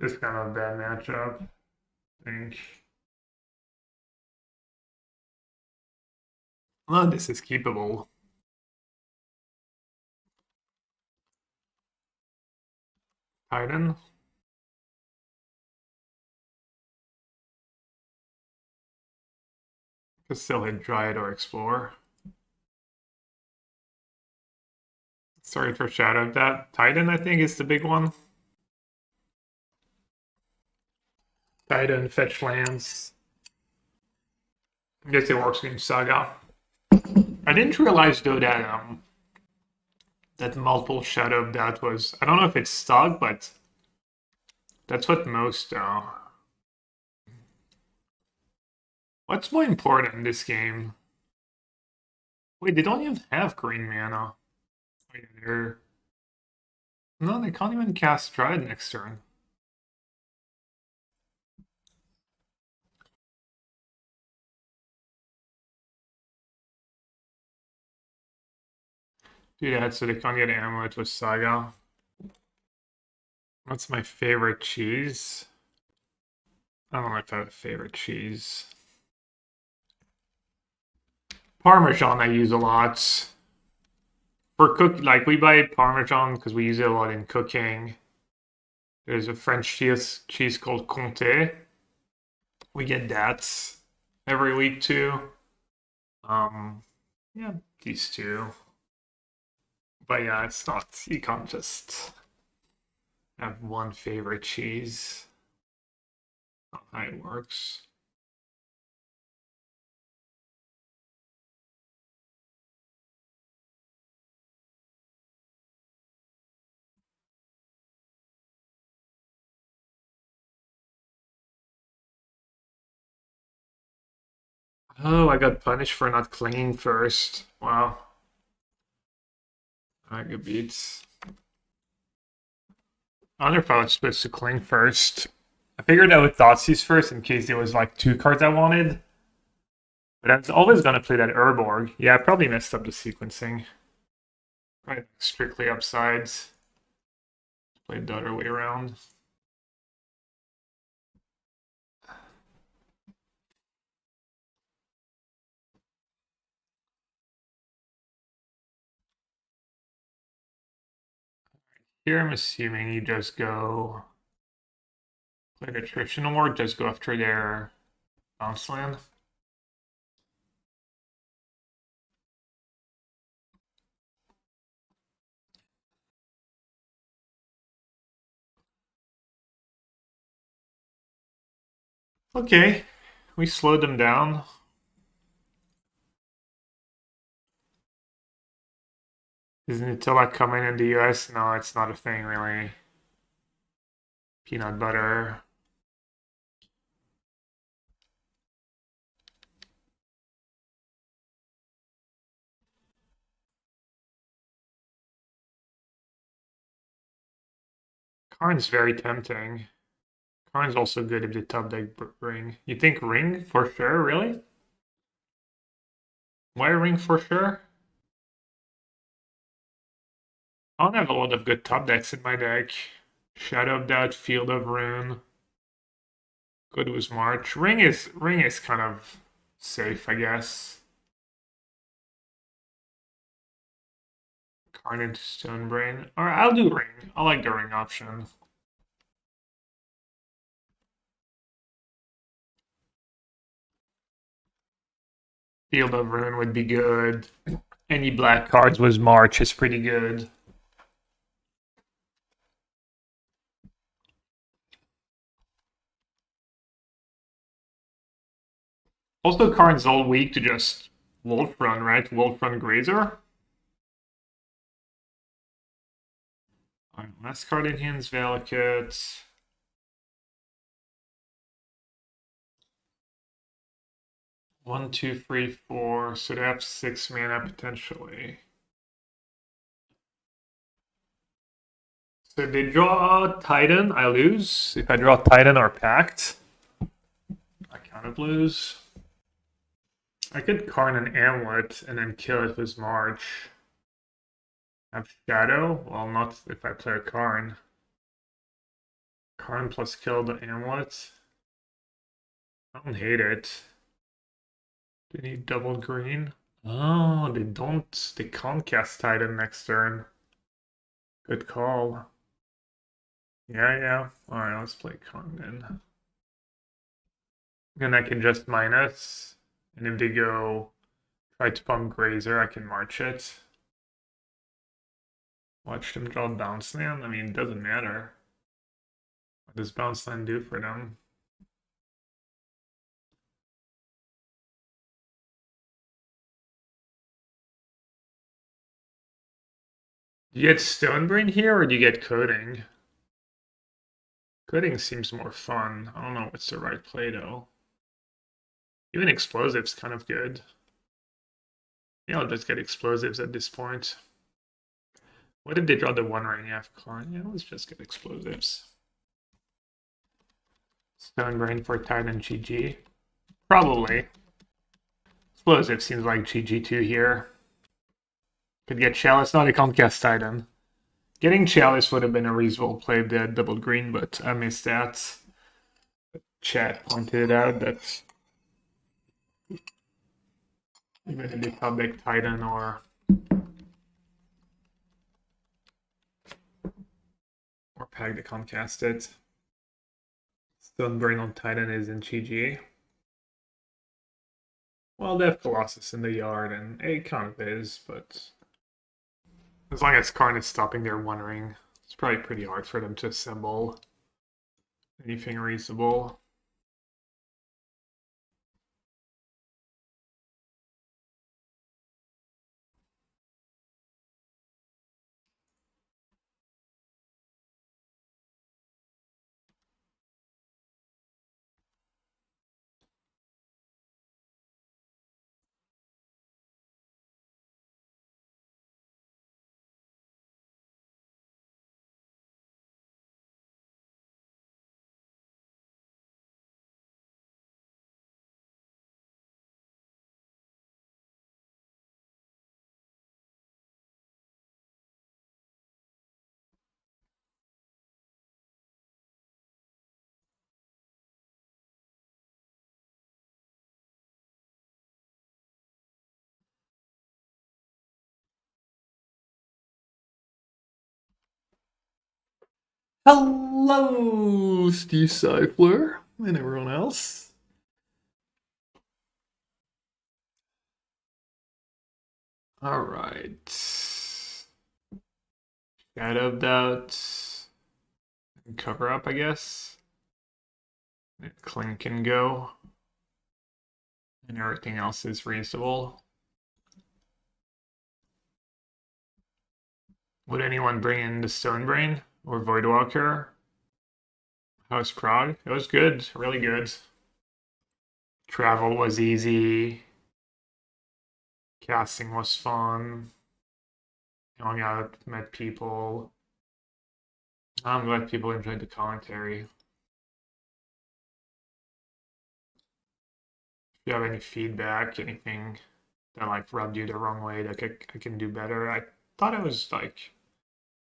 It's kind of a bad matchup, I think. Well, this is keepable. Titan. Could still hit Dryad or Explore. Sorry for shadow. That Titan, I think, is the big one. Titan, fetch lands. I guess it works against Saga. I didn't realize though that multiple shadow that was. I don't know if it's stuck, but that's what most. What's more important in this game? Wait, they don't even have green mana. Wait, no, they can't even cast Dryad next turn. Do that so they can't get Amulet with Saga. What's my favorite cheese? I don't know if I have a favorite cheese. Parmesan I use a lot. For like we buy Parmesan because we use it a lot in cooking. There's a French cheese called Comté. We get that every week too. Yeah, these two. But yeah, it's not, you can't just have one favorite cheese. Not how it works. Oh, I got punished for not clinging first. Wow. I get beats. I wonder if I was supposed to cling first. I figured I would Thoughtseize first in case there was like two cards I wanted. But I was always going to play that Urborg. Yeah, I probably messed up the sequencing. Probably strictly upsides. Played the other way around. Here I'm assuming you just go play the traditional or just go after their bounce land. Okay, we slowed them down. Isn't Nutella coming in the US? No, it's not a thing really. Peanut butter. Karn's very tempting. Karn's also good if the top deck ring. You think ring for sure, really? Why ring for sure? I don't have a lot of good top decks in my deck. Shadow of Doubt, Field of Ruin. Good was March. Ring is kind of safe, I guess. Karn into Stonebrain. Alright, I'll do Ring. I like the Ring option. Field of Ruin would be good. Any black cards was March is pretty good. Also, Karn's all weak to just Wolf Run, right? Wolf Run Grazer. Alright, last card in hand's Valakut. One, two, three, four. So they have 6 mana potentially. So if they draw Titan, I lose. If I draw Titan or Pact, I kind of lose. I could Karn an Amulet and then kill it with March. Have Shadow? Well, not if I play a Karn. Karn plus kill the Amulet. I don't hate it. They need double green. Oh, they don't. They can't cast Titan next turn. Good call. Yeah. Alright, let's play Karn then. Then I can just minus. And if they go try to pump Grazer, I can march it. Watch them draw Bounce Land. I mean, it doesn't matter. What does Bounce Land do for them? Do you get Stonebrain here, or do you get Coating? Coating seems more fun. I don't know what's the right play, though. Even Explosive's kind of good. Yeah, I'll just get Explosives at this point. What if they draw the One Ring after Karn? Yeah, let's just get Explosives. Stonebrain for Titan GG. Probably. Explosive seems like GG2 here. Could get Chalice. No, they can't cast Titan. Getting Chalice would have been a reasonable play if they had double green, but I missed that. Chat pointed it out that even if they top deck Titan or Pag, they can't cast it. Stonebrain on Titan is in GG. Well, they have Colossus in the yard, and it kind of is, but as long as Karn is stopping their One Ring, it's probably pretty hard for them to assemble anything reasonable. Hello, Steve Seifler and everyone else. All right. Shadow of Doubt. Cover up, I guess. Clink can go. And everything else is reasonable. Would anyone bring in the Stonebrain or Voidwalker? House Prague? It was good, really good. Travel was easy. Casting was fun. Going out, met people. I'm glad people enjoyed the commentary. If you have any feedback, anything that like rubbed you the wrong way that I can do better, I thought it was like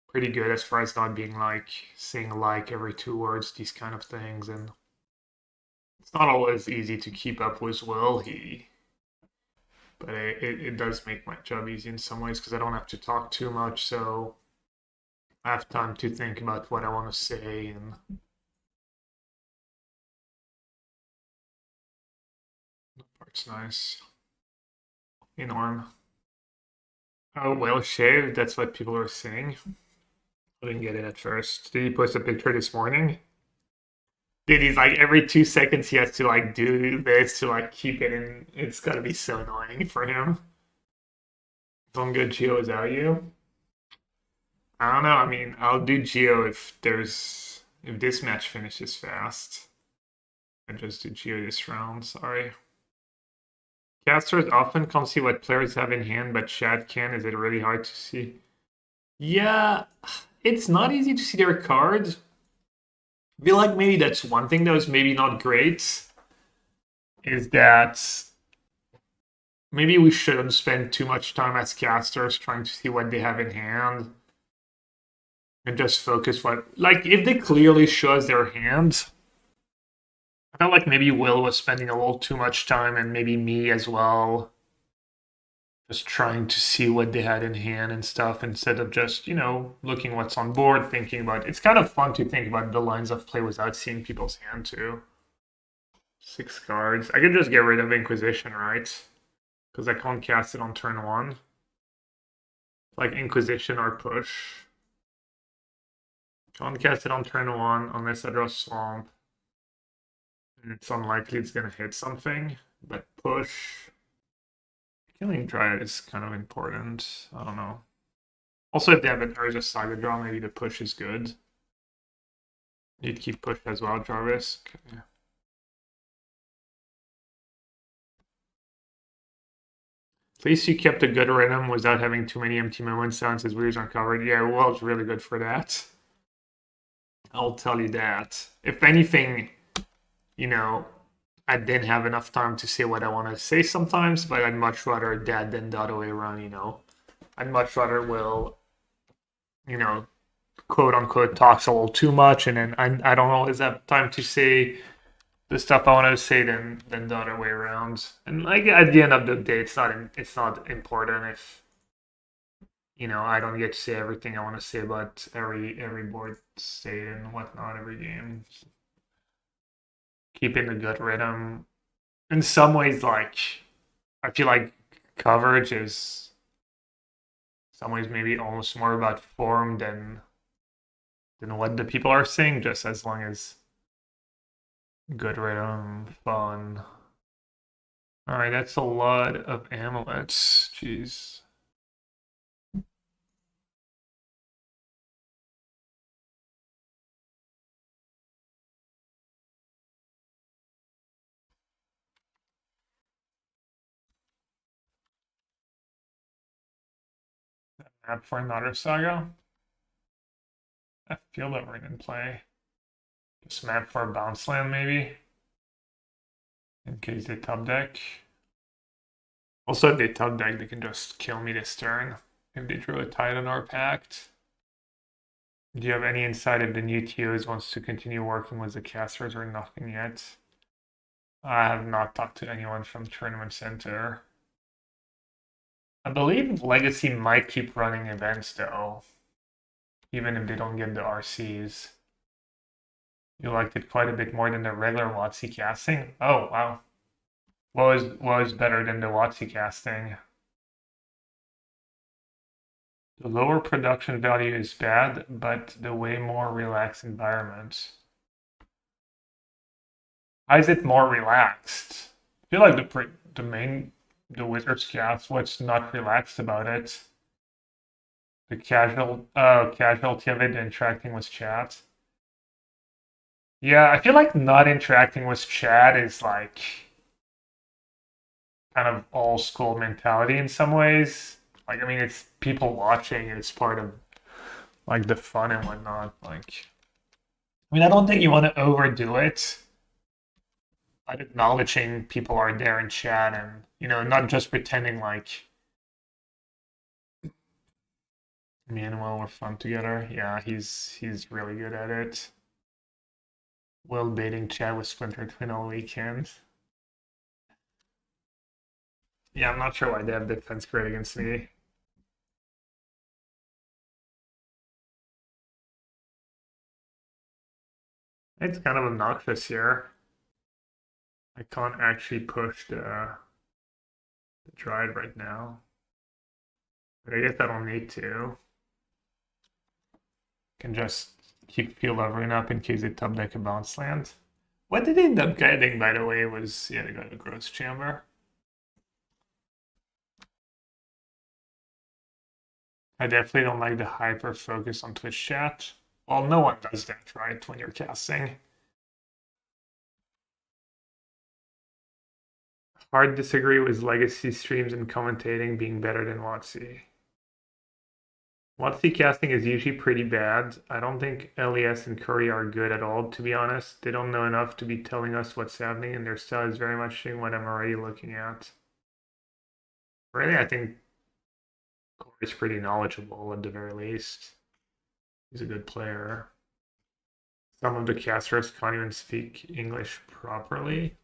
pretty good as far as not being like saying like every 2 words, these kind of things, and it's not always easy to keep up with Will. But it does make my job easy in some ways because I don't have to talk too much, so I have time to think about what I want to say. And that part's nice. Enorm. Oh, well shaved. That's what people were saying. I didn't get it at first. Did he post a picture this morning? Dude, he's like every 2 seconds he has to like do this to like keep it in. It's gotta be so annoying for him. Some good Geo is out you. I don't know. I mean, I'll do Geo if this match finishes fast. I just do Geo this round. Sorry. Casters often can't see what players have in hand, but chat can. Is it really hard to see? Yeah, it's not easy to see their cards. I feel like maybe that's one thing that was maybe not great. Is that maybe we shouldn't spend too much time as casters trying to see what they have in hand. And just focus like if they clearly shows their hand. I felt like maybe Will was spending a little too much time, and maybe me as well, just trying to see what they had in hand and stuff instead of just, looking what's on board, thinking about it's kind of fun to think about the lines of play without seeing people's hand too. 6 cards. I could just get rid of Inquisition, right? Because I can't cast it on turn 1. Like Inquisition or push. Can't cast it on turn 1 unless I draw Swamp. And it's unlikely it's going to hit something. But push. Killing Dryad is kind of important. I don't know. Also, if they have an Urza Saga draw, maybe the push is good. You'd keep push as well, Jarvis. Okay. At least you kept a good rhythm without having too many empty moments down his wheels uncovered. Yeah, well, it's really good for that. I'll tell you that. If anything, I didn't have enough time to say what I want to say sometimes, but I'd much rather that than the other way around, I'd much rather Will, quote unquote, talks a little too much, and then I don't always have time to say the stuff I want to say than the other way around. And like at the end of the day, it's not important if I don't get to say everything I want to say about every board state and whatnot every game. Keeping a good rhythm. In some ways, like I feel like coverage is in some ways maybe almost more about form than what the people are saying, just as long as good rhythm, fun. Alright, that's a lot of amulets. Jeez. Map for another saga. I feel that we're in play. Just map for a bounce land, maybe. In case they top deck. Also, if they top deck, they can just kill me this turn. If they drew a Titan or Pact. Do you have any insight if the new TOs wants to continue working with the casters or nothing yet? I have not talked to anyone from Tournament Center. I believe Legacy might keep running events though, even if they don't get the RCs. You liked it quite a bit more than the regular WotC casting? Oh, wow. What was better than the WotC casting? The lower production value is bad, but the way more relaxed environment. How is it more relaxed? I feel like the Wizards cast, what's not relaxed about it? The casualty of it interacting with chat. Yeah, I feel like not interacting with chat is like kind of old school mentality in some ways. Like, I mean, it's people watching and it's part of like the fun and whatnot. Like, I mean, I don't think you want to overdo it. But acknowledging people are there in chat and, not just pretending like Manuel were fun together. Yeah, he's really good at it. Well baiting Chad with Splinter Twin all weekend. Yeah, I'm not sure why they have defense great against me. It's kind of obnoxious here. I can't actually push the Dryad right now. But I guess I don't need to. Can just keep field levering up in case they top deck a bounce land. What did they end up getting, by the way, was, yeah, they got a Gross Chamber. I definitely don't like the hyper focus on Twitch chat. Well, no one does that, right, when you're casting. Hard disagree with legacy streams and commentating being better than WotC. WotC casting is usually pretty bad. I don't think LES and Curry are good at all, to be honest. They don't know enough to be telling us what's happening, and their style is very much what I'm already looking at. Really, I think Corey's pretty knowledgeable at the very least. He's a good player. Some of the casters can't even speak English properly.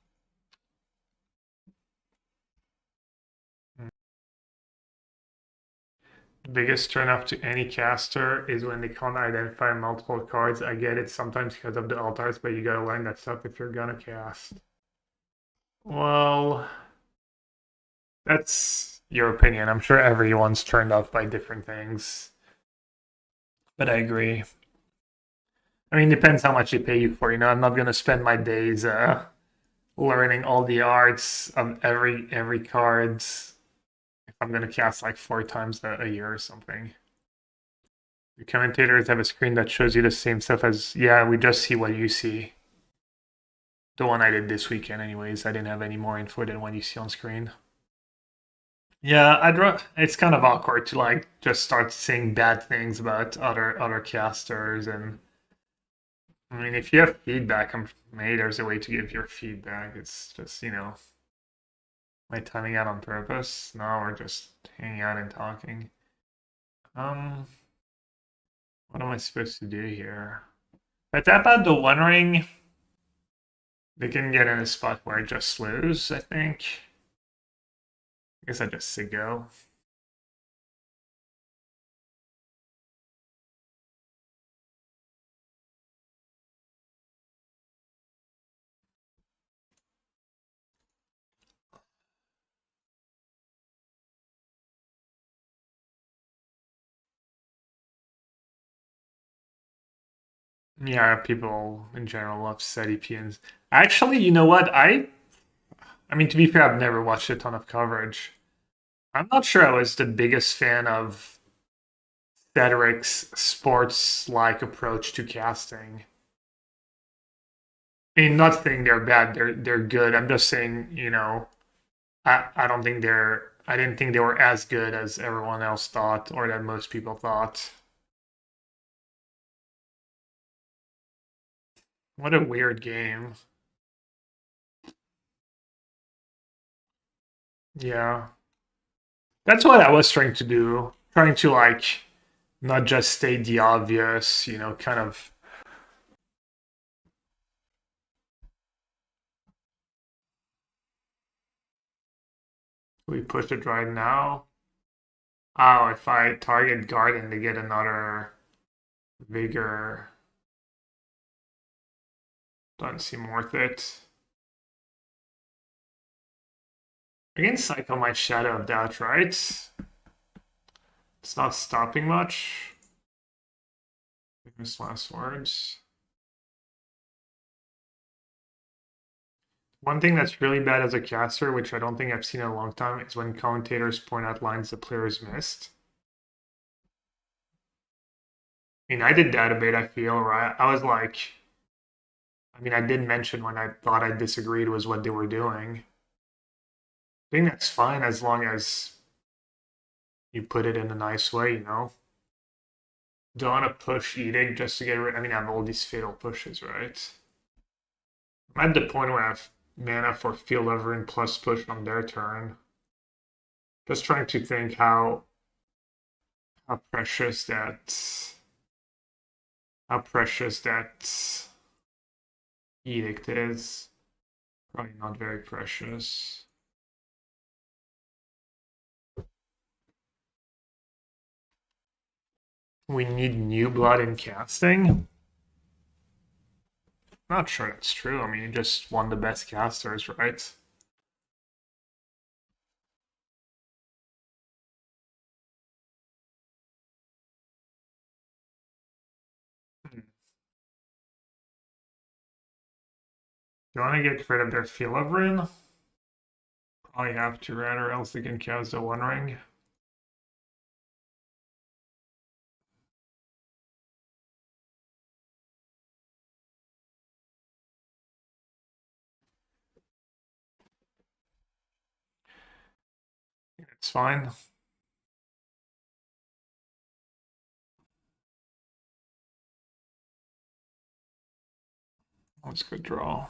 The biggest turnoff to any caster is when they can't identify multiple cards. I get it sometimes because of the altars, but you gotta learn that stuff if you're gonna cast. Well, that's your opinion. I'm sure everyone's turned off by different things. But I agree. I mean, depends how much they pay you for. I'm not gonna spend my days learning all the arts of every card if I'm gonna cast like 4 times a year or something. The commentators have a screen that shows you the same stuff as, yeah, we just see what you see. The one I did this weekend, anyways. I didn't have any more info than what you see on screen. Yeah, it's kind of awkward to like just start saying bad things about other casters, and I mean, if you have feedback, maybe there's a way to give your feedback. It's just, am I timing out on purpose? No, we're just hanging out and talking. What am I supposed to do here? If I tap out the One Ring, they can get in a spot where I just lose, I think. I guess I just say go. Yeah, people in general love SETI. Actually, you know what? I mean, to be fair, I've never watched a ton of coverage. I'm not sure I was the biggest fan of Cedric's sports-like approach to casting. I mean, not saying they're bad; they're good. I'm just saying, I don't think I didn't think they were as good as everyone else thought, or that most people thought. What a weird game. Yeah. That's what I was trying to do. Trying to like not just state the obvious, kind of. We push it right now. Oh, if I target Garden to get another Vigor, doesn't seem worth it. I can cycle my Shadow of Doubt, right? It's not stopping much. Famous last words. One thing that's really bad as a caster, which I don't think I've seen in a long time, is when commentators point out lines the players missed. I mean, I did that a bit, I feel, right? I was like, I mean, I did mention when I thought I disagreed was what they were doing. I think that's fine as long as you put it in a nice way, Don't want to push Edict just to get rid. I mean, I have all these fatal pushes, right? I'm at the point where I have mana for field levering plus push on their turn. Just trying to think how how precious that edict is. Probably not very precious. We need new blood in casting. Not sure that's true. I mean, you just won the best casters, right? You want to get rid of their Field of Ruin? Probably have to, right? Or else they can cast the One Ring. It's fine. Let's go draw.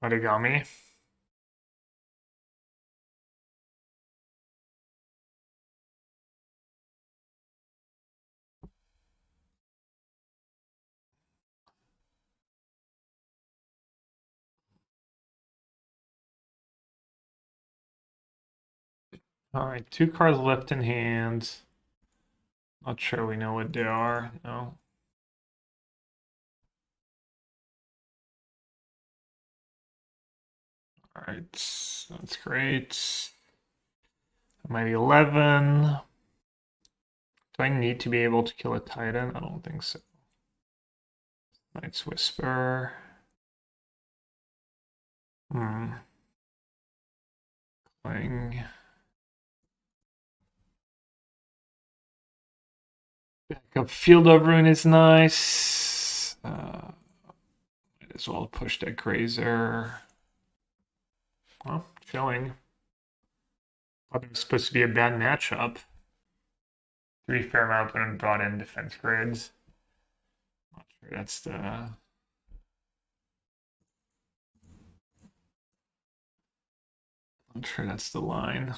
Origami. Alright, 2 cards left in hand. Not sure we know what they are, no. Alright, that's great. Maybe 11. Do I need to be able to kill a Titan? I don't think so. Knight's Whisper. Playing. Backup Field of Ruin is nice. Might as well push that Grazer. Well, chilling. Thought it was supposed to be a bad matchup. 3 Fairmount opponent brought in defense grids. Not sure that's the. Not sure that's the line.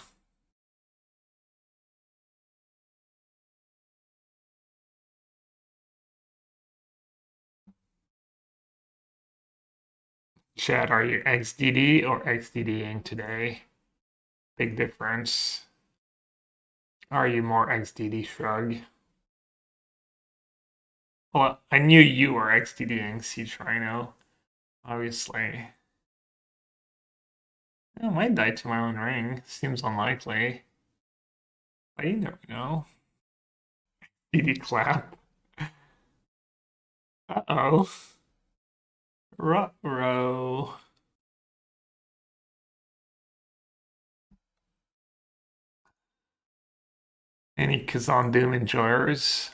Chad, are you XDD or XDDing today? Big difference. Are you more XDD shrug? Well, I knew you were XDDing Siege Rhino, obviously. I might die to my own ring. Seems unlikely. But you never know. DD clap. Uh-oh. Ruh-roh. Any Khazad-dm enjoyers?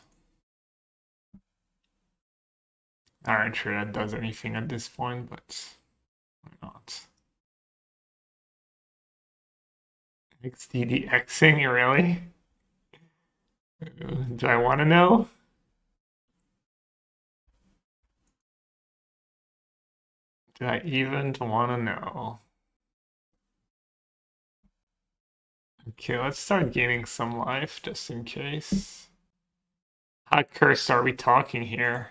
Alright, sure that does anything at this point, but why not? XDDXing, really? Do I want to know? Do I even want to know? Okay, let's start gaining some life, just in case. How cursed are we talking here?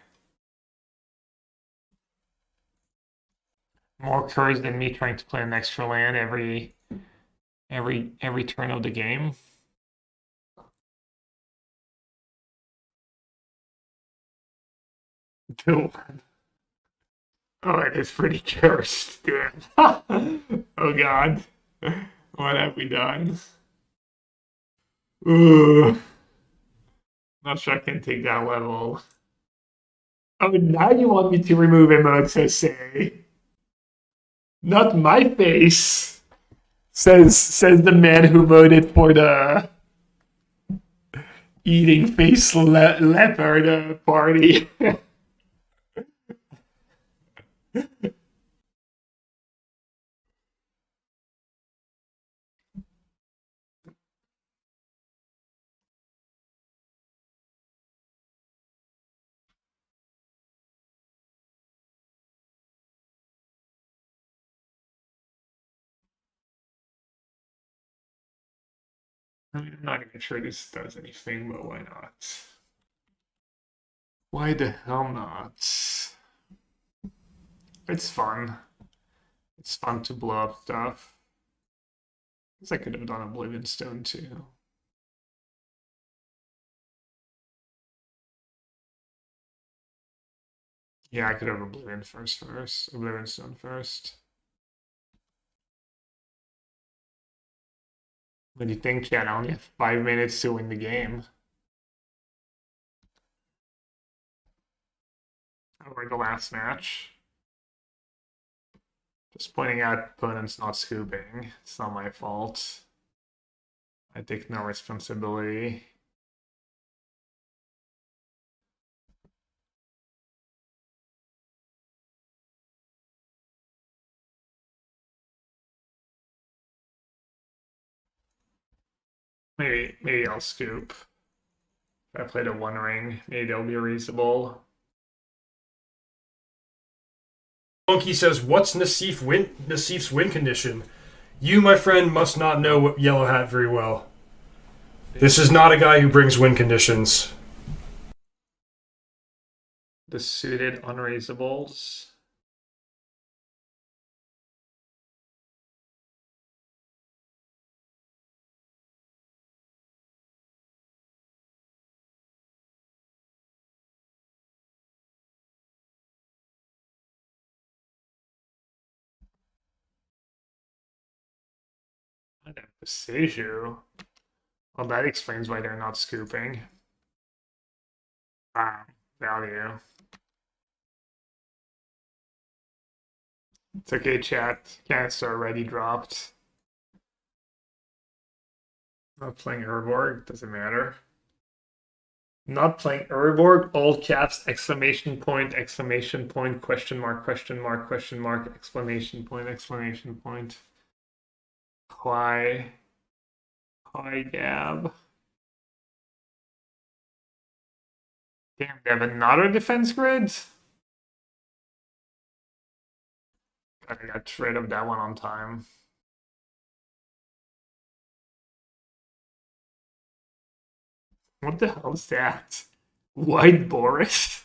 More cursed than me trying to play an extra land every turn of the game. Two. Oh, it is pretty cursed. Damn. Oh god. What have we done? Ooh. Not sure I can take that level. Oh, now you want me to remove emotes, say. Not my face. Says the man who voted for the eating face leopard party. I mean, I'm not even sure this does anything, but why not? Why the hell not? It's fun. It's fun to blow up stuff. I guess I could have done Oblivion Stone too. Yeah, I could have Oblivion first. Oblivion Stone first. What do you think, Chad? I only have 5 minutes to win the game. Or the last match. Just pointing out opponents not scooping. It's not my fault. I take no responsibility. Maybe I'll scoop. If I played a one ring, maybe they'll be reasonable. Monkey says, "What's Nassif's win condition? You, my friend, must not know yellowhat very well. This is not a guy who brings win conditions." The suited unraisables. The Seju. Well, that explains why they're not scooping. Value. It's okay, chat. Canister already dropped. Not playing Urborg, doesn't matter. Not playing Urborg, all caps, exclamation point, question mark, exclamation point. Why? Why, Gab? Damn, they have another defense grid? I got rid of that one on time. What the hell is that? White Boris?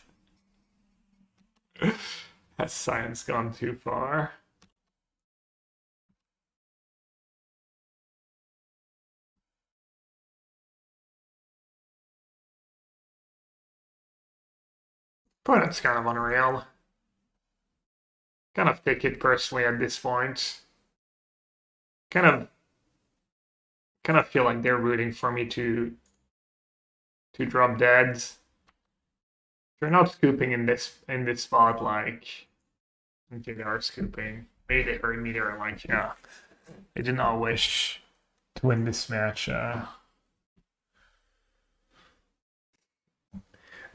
Has science gone too far? Opponent's kind of unreal. Kind of take it personally at this point. Kind of feel like they're rooting for me to drop deads. If you're not scooping in this spot, like, okay, they are scooping. Maybe they heard me. They're like, yeah, they did not wish to win this match.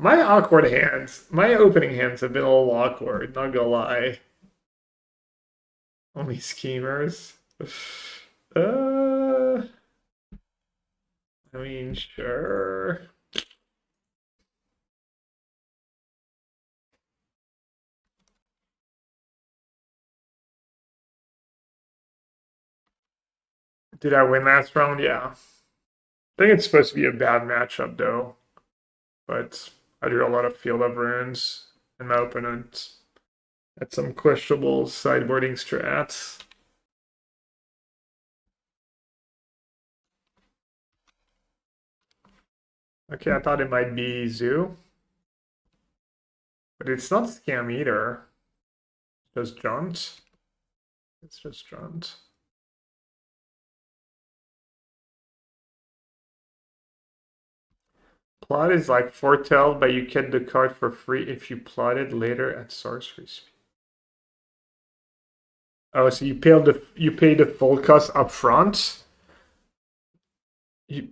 My awkward hands, my opening hands have been a little awkward. Not gonna lie. Only schemers. I mean, sure. Did I win last round? Yeah. I think it's supposed to be a bad matchup, though. But I drew a lot of field of runes, and my opponent had some questionable sideboarding strats. Okay, I thought it might be Zoo. But it's not Scam either. Just jaunt. It's just jaunt. Plot is like foretell, but you get the card for free if you plot it later at sorcery speed. Oh, so you pay the full cost up front.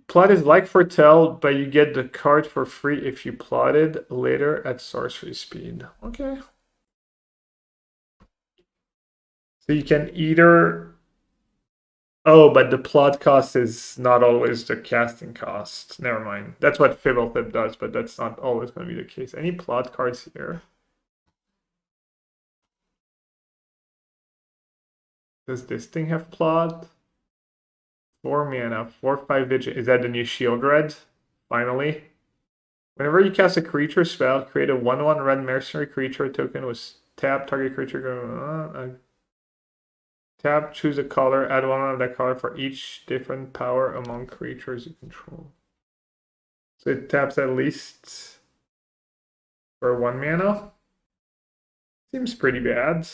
Plot is like foretell, but you get the card for free if you plot it later at sorcery speed. Okay. So you can either... Oh, but the plot cost is not always the casting cost. Never mind. That's what Fibblethip does, but that's not always going to be the case. Any plot cards here? Does this thing have plot? 4 mana, 4/5 digit. Is that the new Sheoldred? Finally. Whenever you cast a creature spell, create a 1/1 red mercenary creature token with tap target creature. Tap, choose a color, add 1 of that color for each different power among creatures you control. So it taps at least for 1 mana. Seems pretty bad.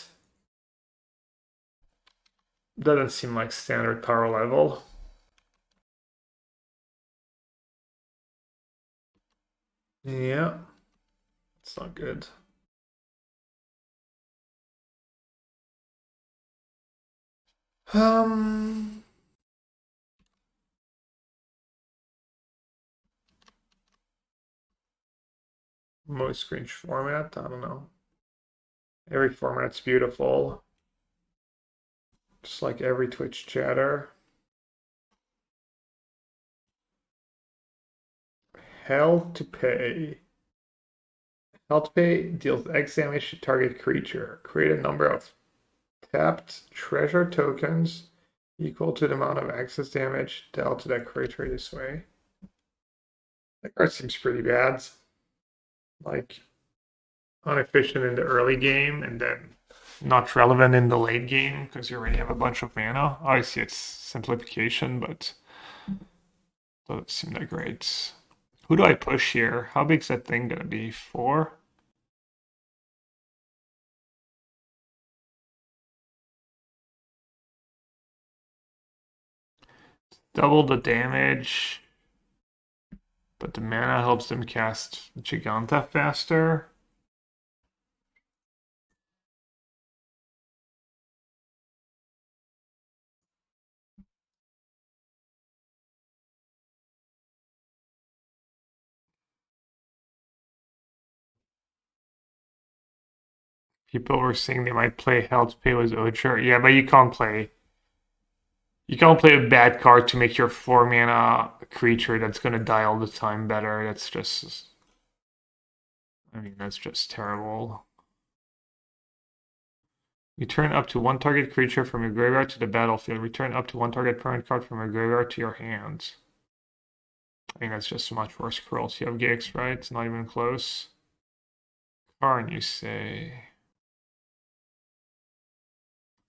Doesn't seem like standard power level. Yeah, it's not good. Most screen format, I don't know. Every format's beautiful. Just like every Twitch chatter. Hell to Pay. Hell to Pay deals X damage to target creature. Create a number of tapped treasure tokens equal to the amount of access damage dealt to that creature this way. That card seems pretty bad. Like, inefficient in the early game and then not relevant in the late game because you already have a bunch of mana. Obviously, it's simplification, but doesn't seem that great. Who do I push here? How big's that thing gonna be? 4? Double the damage, but the mana helps them cast Giganta faster. People were saying they might play Hell to Pay with Ocher. Yeah, but you can't play a bad card to make your 4 mana creature that's gonna die all the time better. That's just, I mean, that's just terrible. Return up to 1 target creature from your graveyard to the battlefield. Return up to 1 target permanent card from your graveyard to your hands. I mean, that's just much worse cruelty of Gix, right? It's not even close. Karn, you say.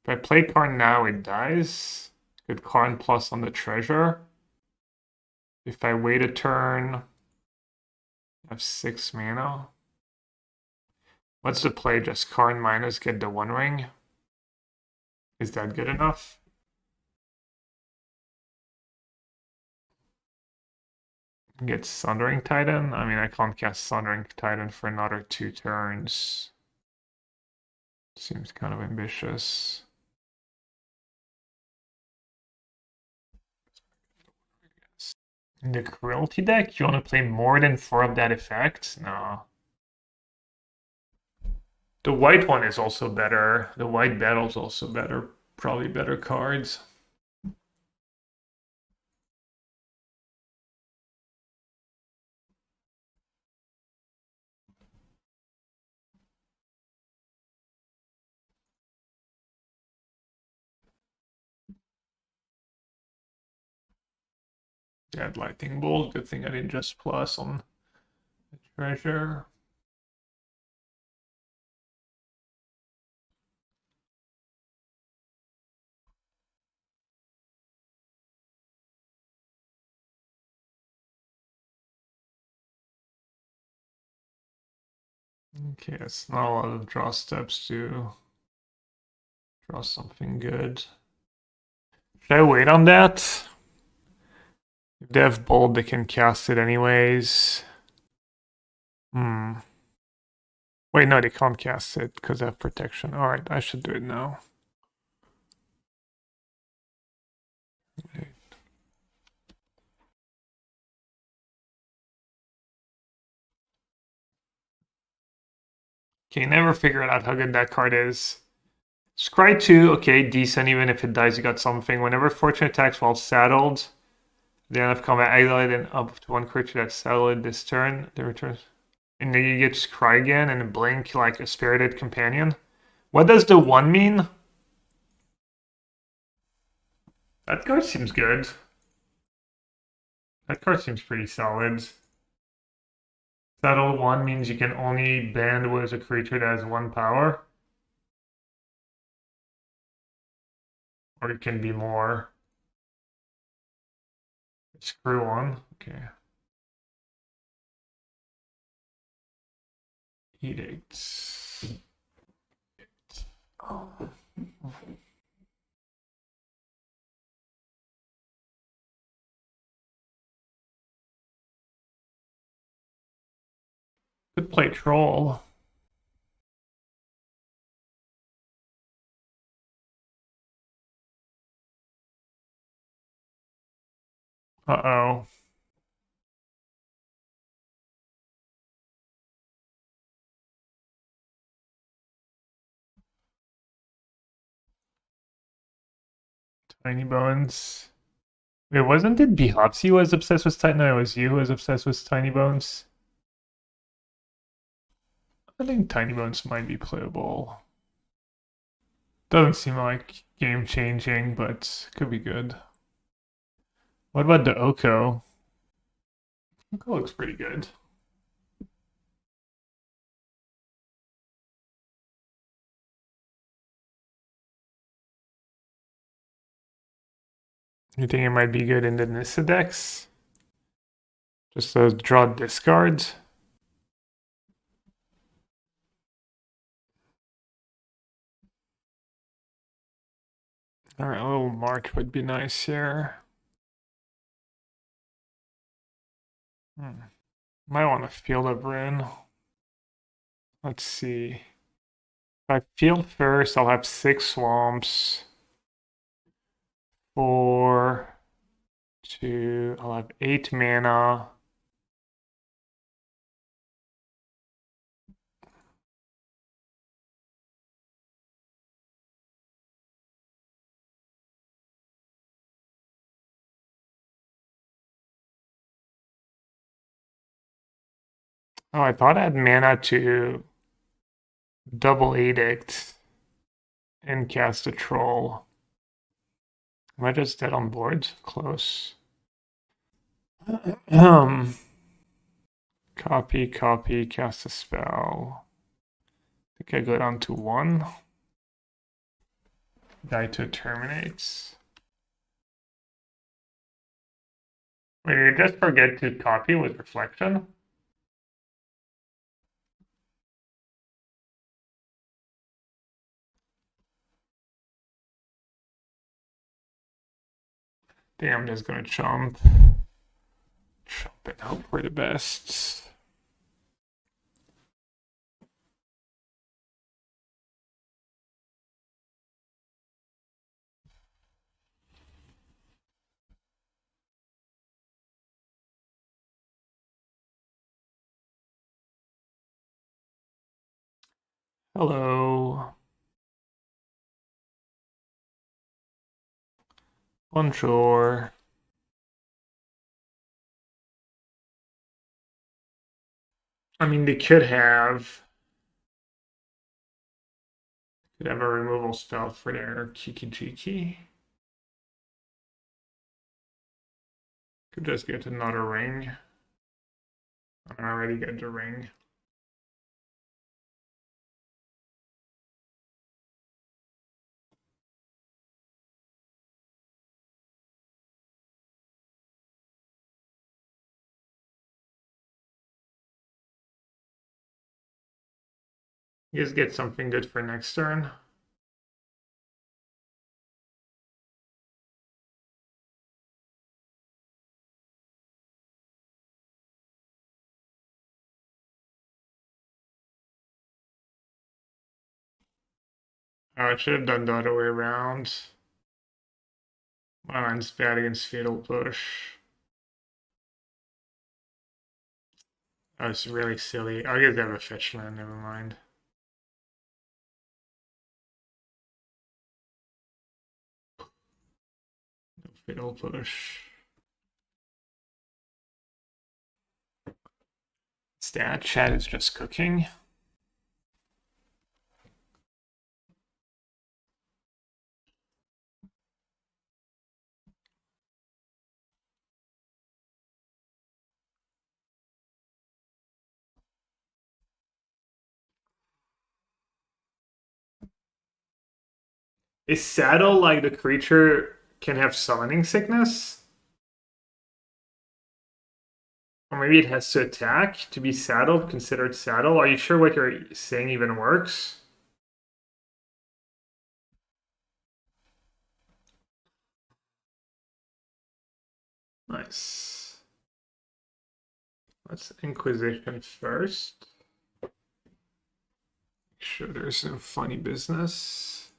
If I play Karn now, it dies. Good Karn plus on the treasure. If I wait a turn, I have 6 mana. What's the play? Just Karn minus get the 1 ring? Is that good enough? Get Sundering Titan? I mean, I can't cast Sundering Titan for another 2 turns. Seems kind of ambitious. In the cruelty deck, you want to play more than 4 of that effect? No. The white one is also better. The white battle's also better. Probably better cards. Yeah, Lightning Bolt. Good thing I didn't just plus on the treasure. Okay, it's not a lot of draw steps too. Draw something good. Should I wait on that? If they have bold, they can cast it anyways. Wait, no, they can't cast it because they have protection. Alright, I should do it now. Okay, never figured out how good that card is. Scry 2, okay, decent, even if it dies, you got something. Whenever Fortune attacks while saddled, the end of combat exiled and up to one creature that's saddled this turn, they return. And then you get Scry again and blink like a Spirited Companion. What does the 1 mean? That card seems good. That card seems pretty solid. Saddle 1 means you can only band with a creature that has 1 power. Or it can be more. Screw 1. Okay. Edict. Oh. Could play Troll. Uh-oh. Tiny Bones. Wait, wasn't it Behopsy who was obsessed with Titan? No, it was you who was obsessed with Tiny Bones. I think Tiny Bones might be playable. Doesn't seem like game changing, but could be good. What about the Oko? Oko looks pretty good. You think it might be good in the Nissa decks? Just to draw discards? Alright, a little mark would be nice here. Might want to Field of Ruin. Let's see. If I field first, I'll have 6 swamps. 4, 2, I'll have 8 mana. Oh, I thought I had mana to double Edict and cast a Troll. Am I just dead on board? Close. Copy, cast a spell. I think I go down to 1. Daito terminates. Wait, did you just forget to copy with reflection? Damn, I'm just gonna chomp. Chomp and hope for the best. Hello. Bonjour. I mean, they could have a removal spell for their Kiki. Could just get another ring. I already got the ring. You guys get something good for next turn. Oh, I should have done the other way around. My line's bad against Fatal Push. That was really silly. I guess I have a fetch land, never mind. No Fatal Push. Stat chat is just cooking. Is Saddle like the creature can have summoning sickness? Or maybe it has to attack to be saddled, considered saddle? Are you sure what you're saying even works? Nice. Let's Inquisition first. Make sure there's no funny business.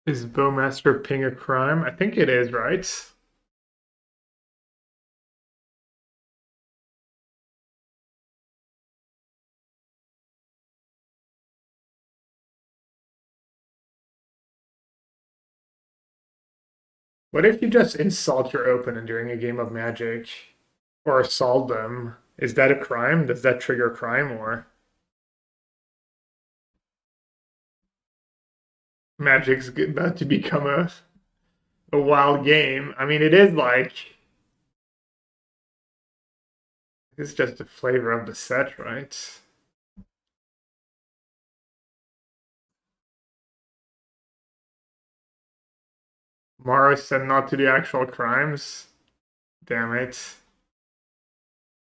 Is Bowmaster Ping a crime? I think it is, right? What if you just insult your opponent during a game of Magic? Or assault them? Is that a crime? Does that trigger crime or? Magic's about to become a wild game. I mean, it is like it's just the flavor of the set, right? Morrow said not to do actual crimes. Damn it.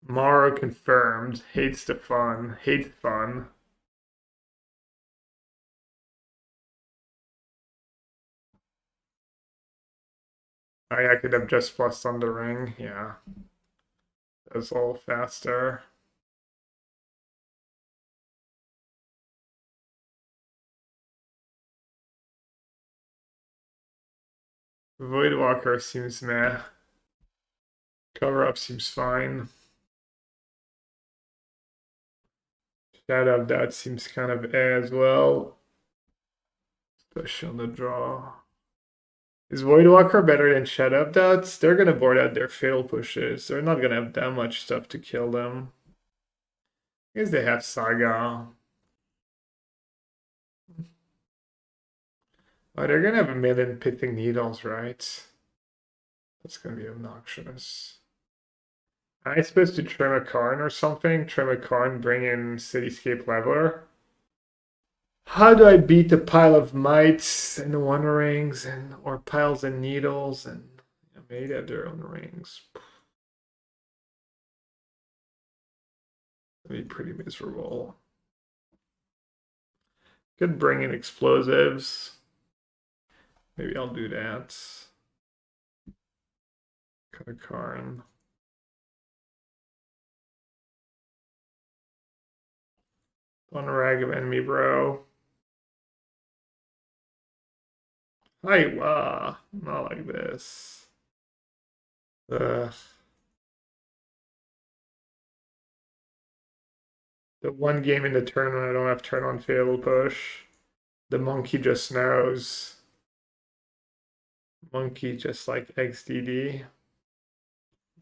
Morrow confirmed. Hates the fun. Hates fun. I could have just plus Sundering. Yeah. That's all faster. Voidwalker seems meh. Cover up seems fine. Shadow of Doubt seems kind of as well. Push on the draw. Is Voidwalker better than Shadow of Doubts? They're gonna board out their fatal pushes. They're not gonna have that much stuff to kill them. I guess they have Saga. Oh, they're gonna have a million Pithing Needles, right? That's gonna be obnoxious. Am I supposed to trim a Karn or something? Trim a Karn, bring in Cityscape Leveler? How do I beat the pile of mites and one rings and or piles and needles and maybe they have their own rings? That'd be pretty miserable. Could bring in explosives. Maybe I'll do that. Cut a Karn. One rag of enemy, bro. Hi, not like this. The one game in the tournament I don't have turn on fatal push. The monkey just knows. Monkey just like XDD.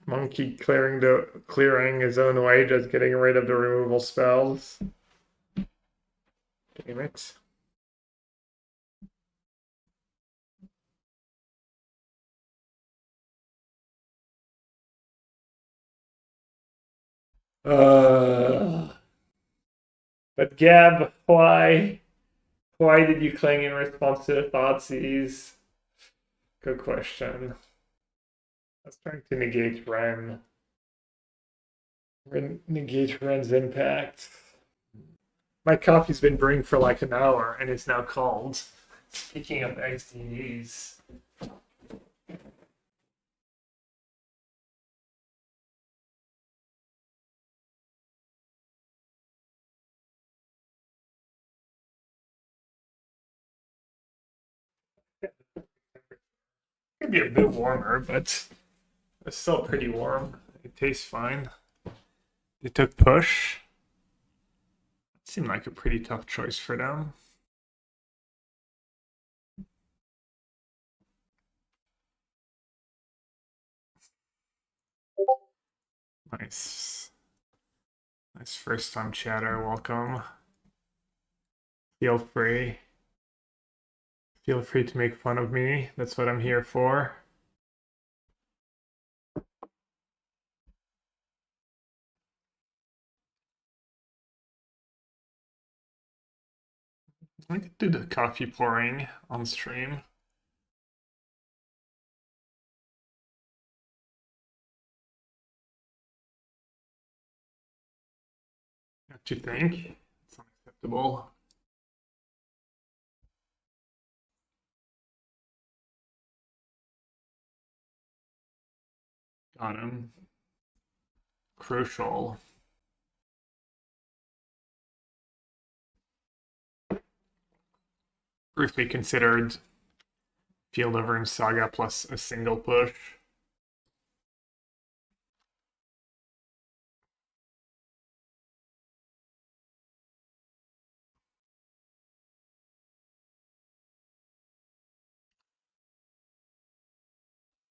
Monkey clearing his own way, just getting rid of the removal spells. Damn it. But Gab, why? Why did you cling in response to the Thoughtseize? Good question. I was trying to negate Ren. Negate Ren's impact. My coffee's been brewing for like an hour and it's now cold. Speaking of XDs. Could be a bit warmer, but it's still pretty warm. It tastes fine. They took push. It seemed like a pretty tough choice for them. Nice. Nice first time chatter. Welcome. Feel free. Feel free to make fun of me. That's what I'm here for. I could do the coffee pouring on stream. What do you think? It's unacceptable. Got him. Crucial. Briefly considered Field of Ruin Saga plus a single push.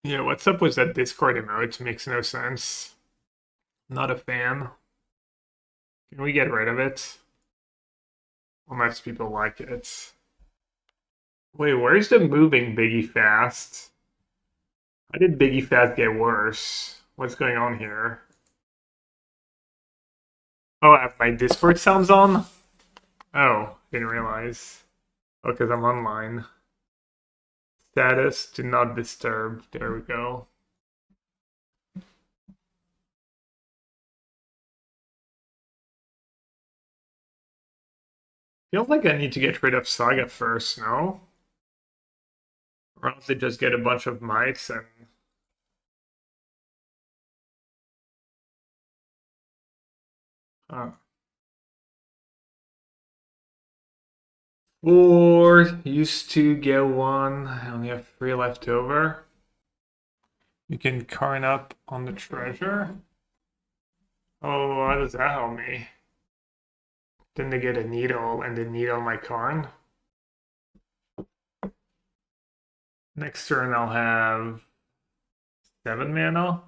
Yeah, what's up with that Discord emote? Makes no sense. Not a fan. Can we get rid of it? Unless people like it. Wait, where's the moving Biggie Fast? How did Biggie Fast get worse? What's going on here? Oh, I have my Discord sounds on? Oh, didn't realize. Oh, because I'm online. Status, do not disturb. There we go. Feels like I need to get rid of Saga first, no? Or else they just get a bunch of mites and... Or used to get one. I only have 3 left over. You can Karn up on the treasure. Oh, how does that help me? Then they get a needle and then needle my Karn. Next turn I'll have 7 mana.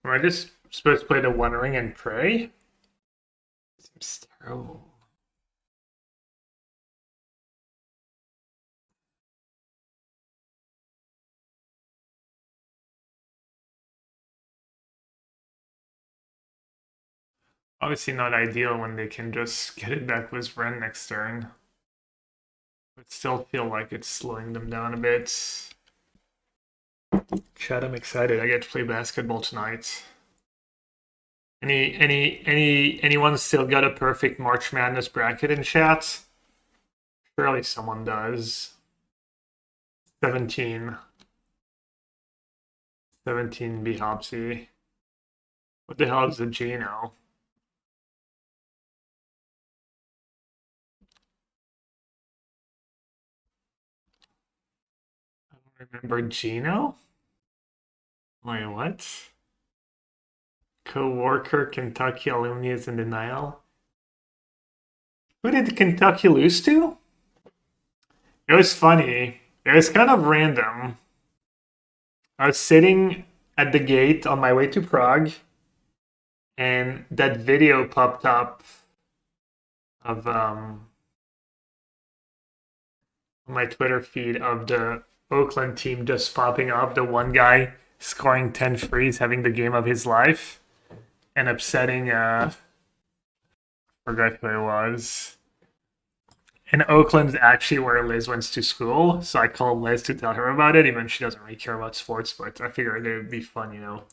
Am I just supposed to play the One Ring and pray? Seems terrible. Obviously not ideal when they can just get it back with Ren next turn. But still feel like it's slowing them down a bit. Chat, I'm excited. I get to play basketball tonight. Anyone still got a perfect March Madness bracket in chat? Surely someone does. 17. 17 Behopsy. What the hell is a Geno? I don't remember Geno? Wait, what? Co-worker Kentucky alumni is in denial. Who did Kentucky lose to? It was funny. It was kind of random. I was sitting at the gate on my way to Prague, and that video popped up of my Twitter feed of the Oakland team just popping up. The one guy scoring 10 frees, having the game of his life. and upsetting forgot who it was. And Oakland's actually where Liz went to school, so I called Liz to tell her about it, even though she doesn't really care about sports, but I figured it would be fun, you know.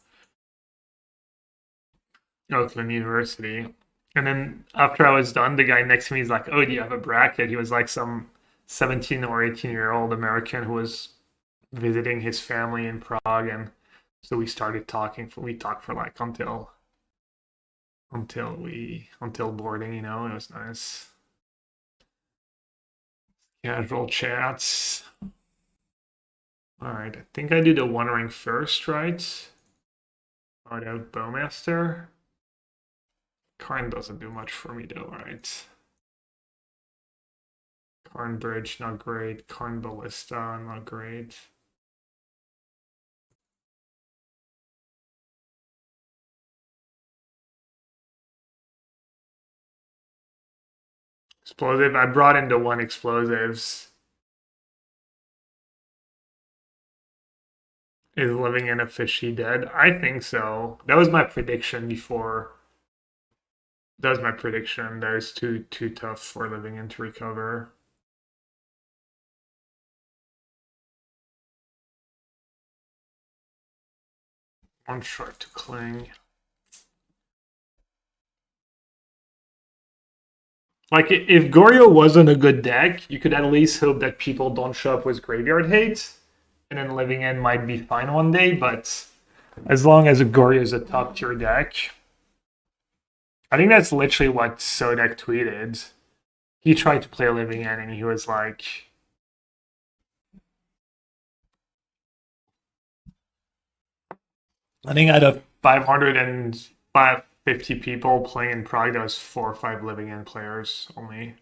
Oakland University. And then after I was done, the guy next to me is like, "Oh, do you have a bracket?" He was like some 17 or 18-year-old American who was visiting his family in Prague, and so we started talking. We talked for like until boarding, you know. It was nice. Casual chats. All right, I think I do the One Ring first, right? I'd have Bowmaster. Karn doesn't do much for me though, right? Karn Bridge, not great. Karn Ballista, not great. Explosive. I brought in the one explosives. Is Living in a Fishy dead? I think so. That was my prediction before. That was my prediction. That is too tough for Living in to recover. One short to cling. Like, if Goryo wasn't a good deck, you could at least hope that people don't show up with Graveyard Hate, and then Living In might be fine one day, but as long as Goryo is a top tier deck, I think that's literally what Sodek tweeted. He tried to play Living In, and he was like, I think out of 550 people playing in Prague, there was 4 or 5 Living In players only.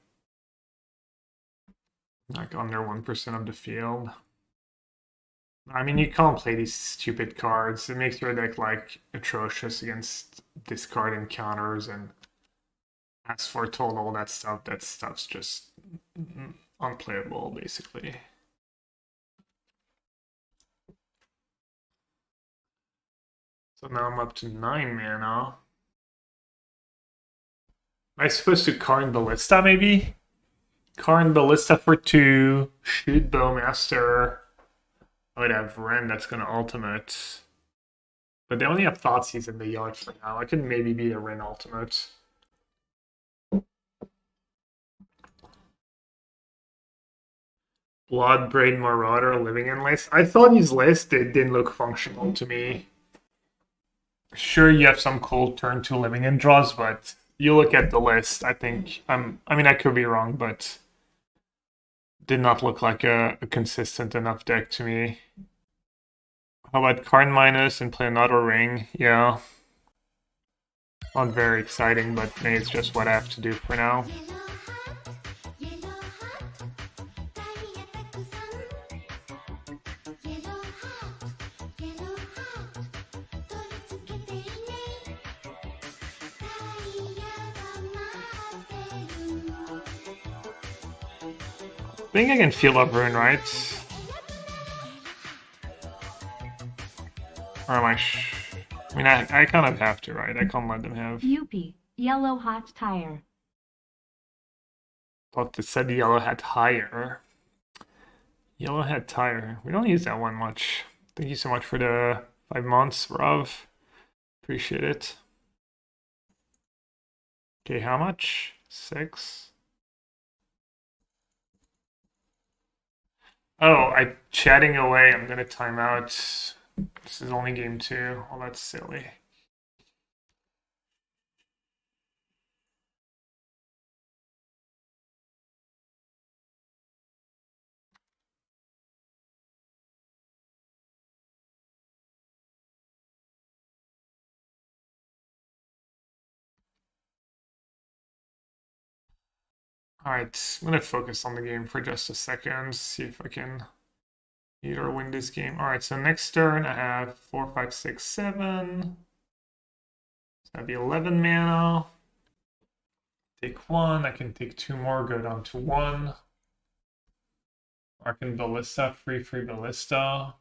Like under 1% of the field. I mean, you can't play these stupid cards. It makes your deck like atrocious against discard encounters and as for total, that stuff's just unplayable, basically. So now I'm up to 9 mana. Am I supposed to Karn Ballista, maybe? Karn Ballista for 2. Shoot Bowmaster. I would have Ren that's going to ultimate. But they only have Thoughtseize in the yard for now. I could maybe be a Ren ultimate. Bloodbraid Marauder Living In list. I thought his list didn't look functional to me. Sure, you have some cool turn 2 Living In draws, but you look at the list, I think I mean I could be wrong, but did not look like a consistent enough deck to me. How about Karn minus and play another ring? Yeah. Not very exciting, but maybe it's just what I have to do for now. I think I can feel up Rune, right? Or am I I mean, I kind of have to, right? I can't let them have. Yuppie, yellowhat tire. Thought they said yellowhat higher. Yellowhat tire. We don't use that one much. Thank you so much for the 5 months, Rav. Appreciate it. Okay, how much? 6. Oh, I'm chatting away. I'm gonna time out. This is only game 2. Well, that's silly. Alright, I'm gonna focus on the game for just a second, see if I can either win this game. Alright, so next turn I have 4, 5, 6, 7. So that'd be 11 mana. Take 1, I can take 2 more, go down to 1. Arcan Ballista, free Ballista.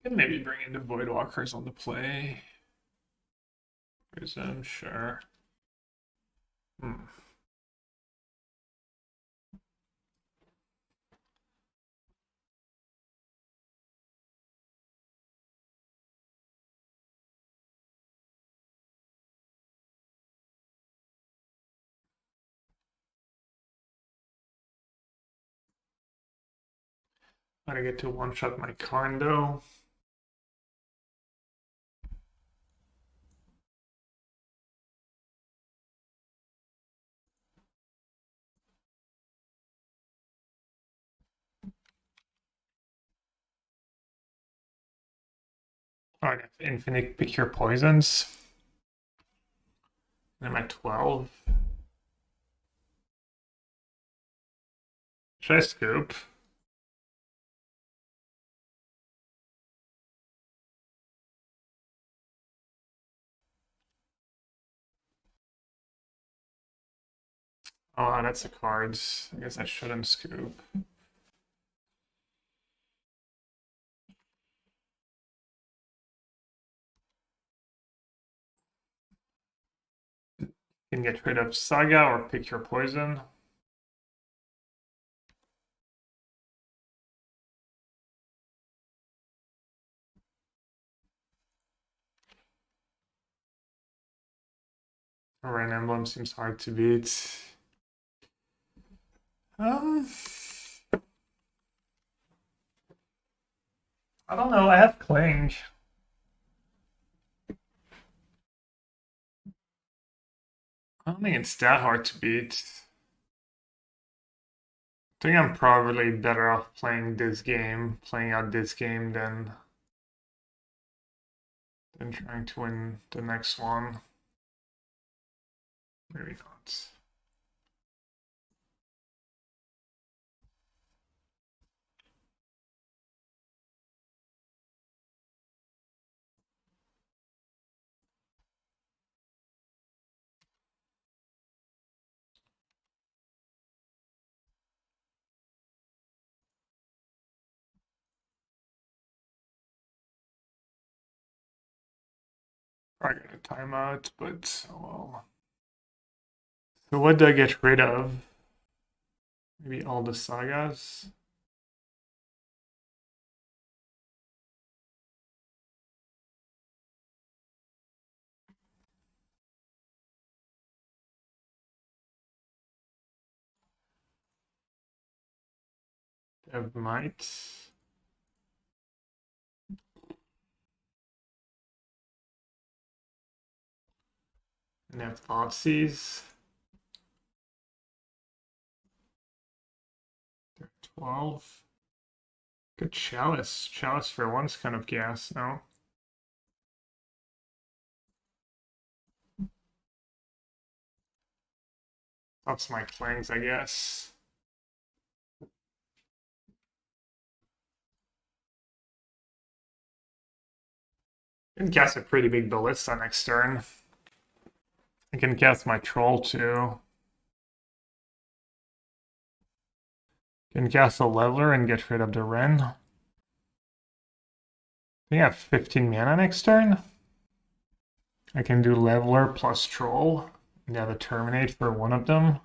Can maybe bring in the Voidwalkers on the play. Prism, sure. I get to one-shot my Karn though. Alright, infinite pick your poisons. And I'm at 12. Should I scoop? Oh, that's the cards. I guess I shouldn't scoop. You can get rid of Saga or pick your poison. Rain Emblem seems hard to beat. I don't know. I have Cling. I don't think it's that hard to beat. I think I'm probably better off playing out this game than trying to win the next one. Maybe not. Probably gonna timeout, but oh well. So what do I get rid of? Maybe all the sagas? Dev Might. And have Thoughtseize. 12. Good Chalice. Chalice for once kind of gas, no? That's my clangs, I guess. I can cast a pretty big Ballista next turn. I can cast my Troll too. Can cast a Leveler and get rid of the Wren. I think I have 15 mana next turn. I can do Leveler plus Troll and have a Terminate for one of them.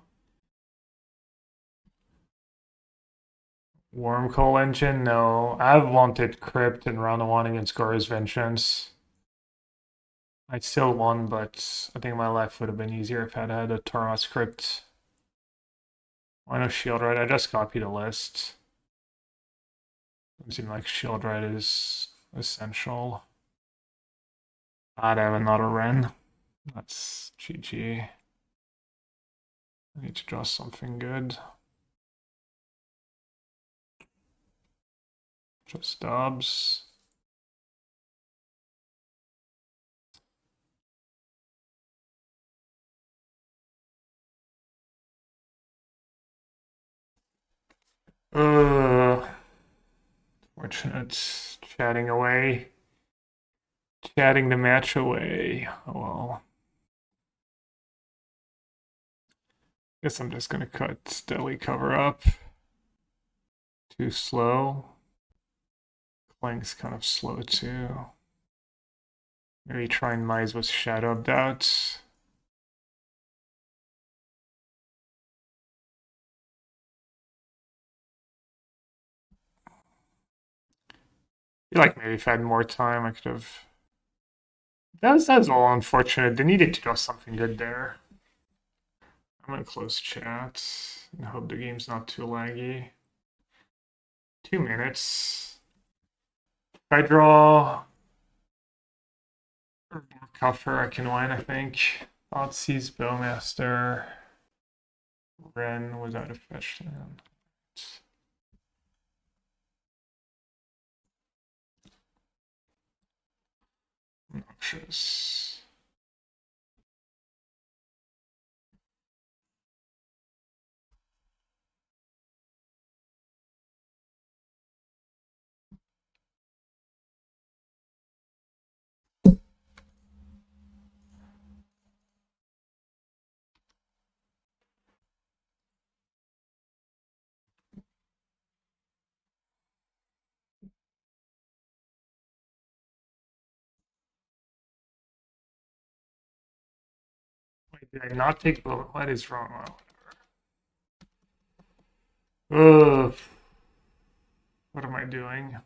Wormcoal Engine, no. I've wanted Crypt in round 1 against Gora's Vengeance. I still won, but I think my life would have been easier if I'd had a Tauros Crypt. Why no Sheoldred? I just copied a list. Doesn't seem like Sheoldred is essential. I'd have another Wren. That's GG. I need to draw something good. Just Dobbs. Fortunate. Chatting away. Chatting the match away. Oh well. Guess I'm just gonna cut Deli cover up. Too slow. Playing's kind of slow too. Maybe try and mize with Shadow of Doubt. I feel like maybe if I had more time, I could have. That was all unfortunate. They needed to do something good there. I'm gonna close chat and hope the game's not too laggy. 2 minutes. If I draw Urborg Coffer, I can win, I think. Thoughtseize, Bowmaster, Ren without a fetch land. Obnoxious. Wait, did I not take bullet? What is wrong? Ugh. What am I doing?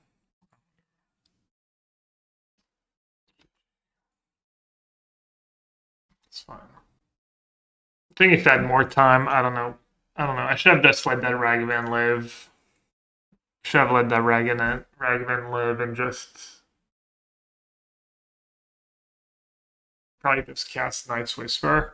It's fine. I think if I had more time, I don't know. I should have just let that Ragavan live. Should have let that Ragavan live and just probably just cast Night's Whisper.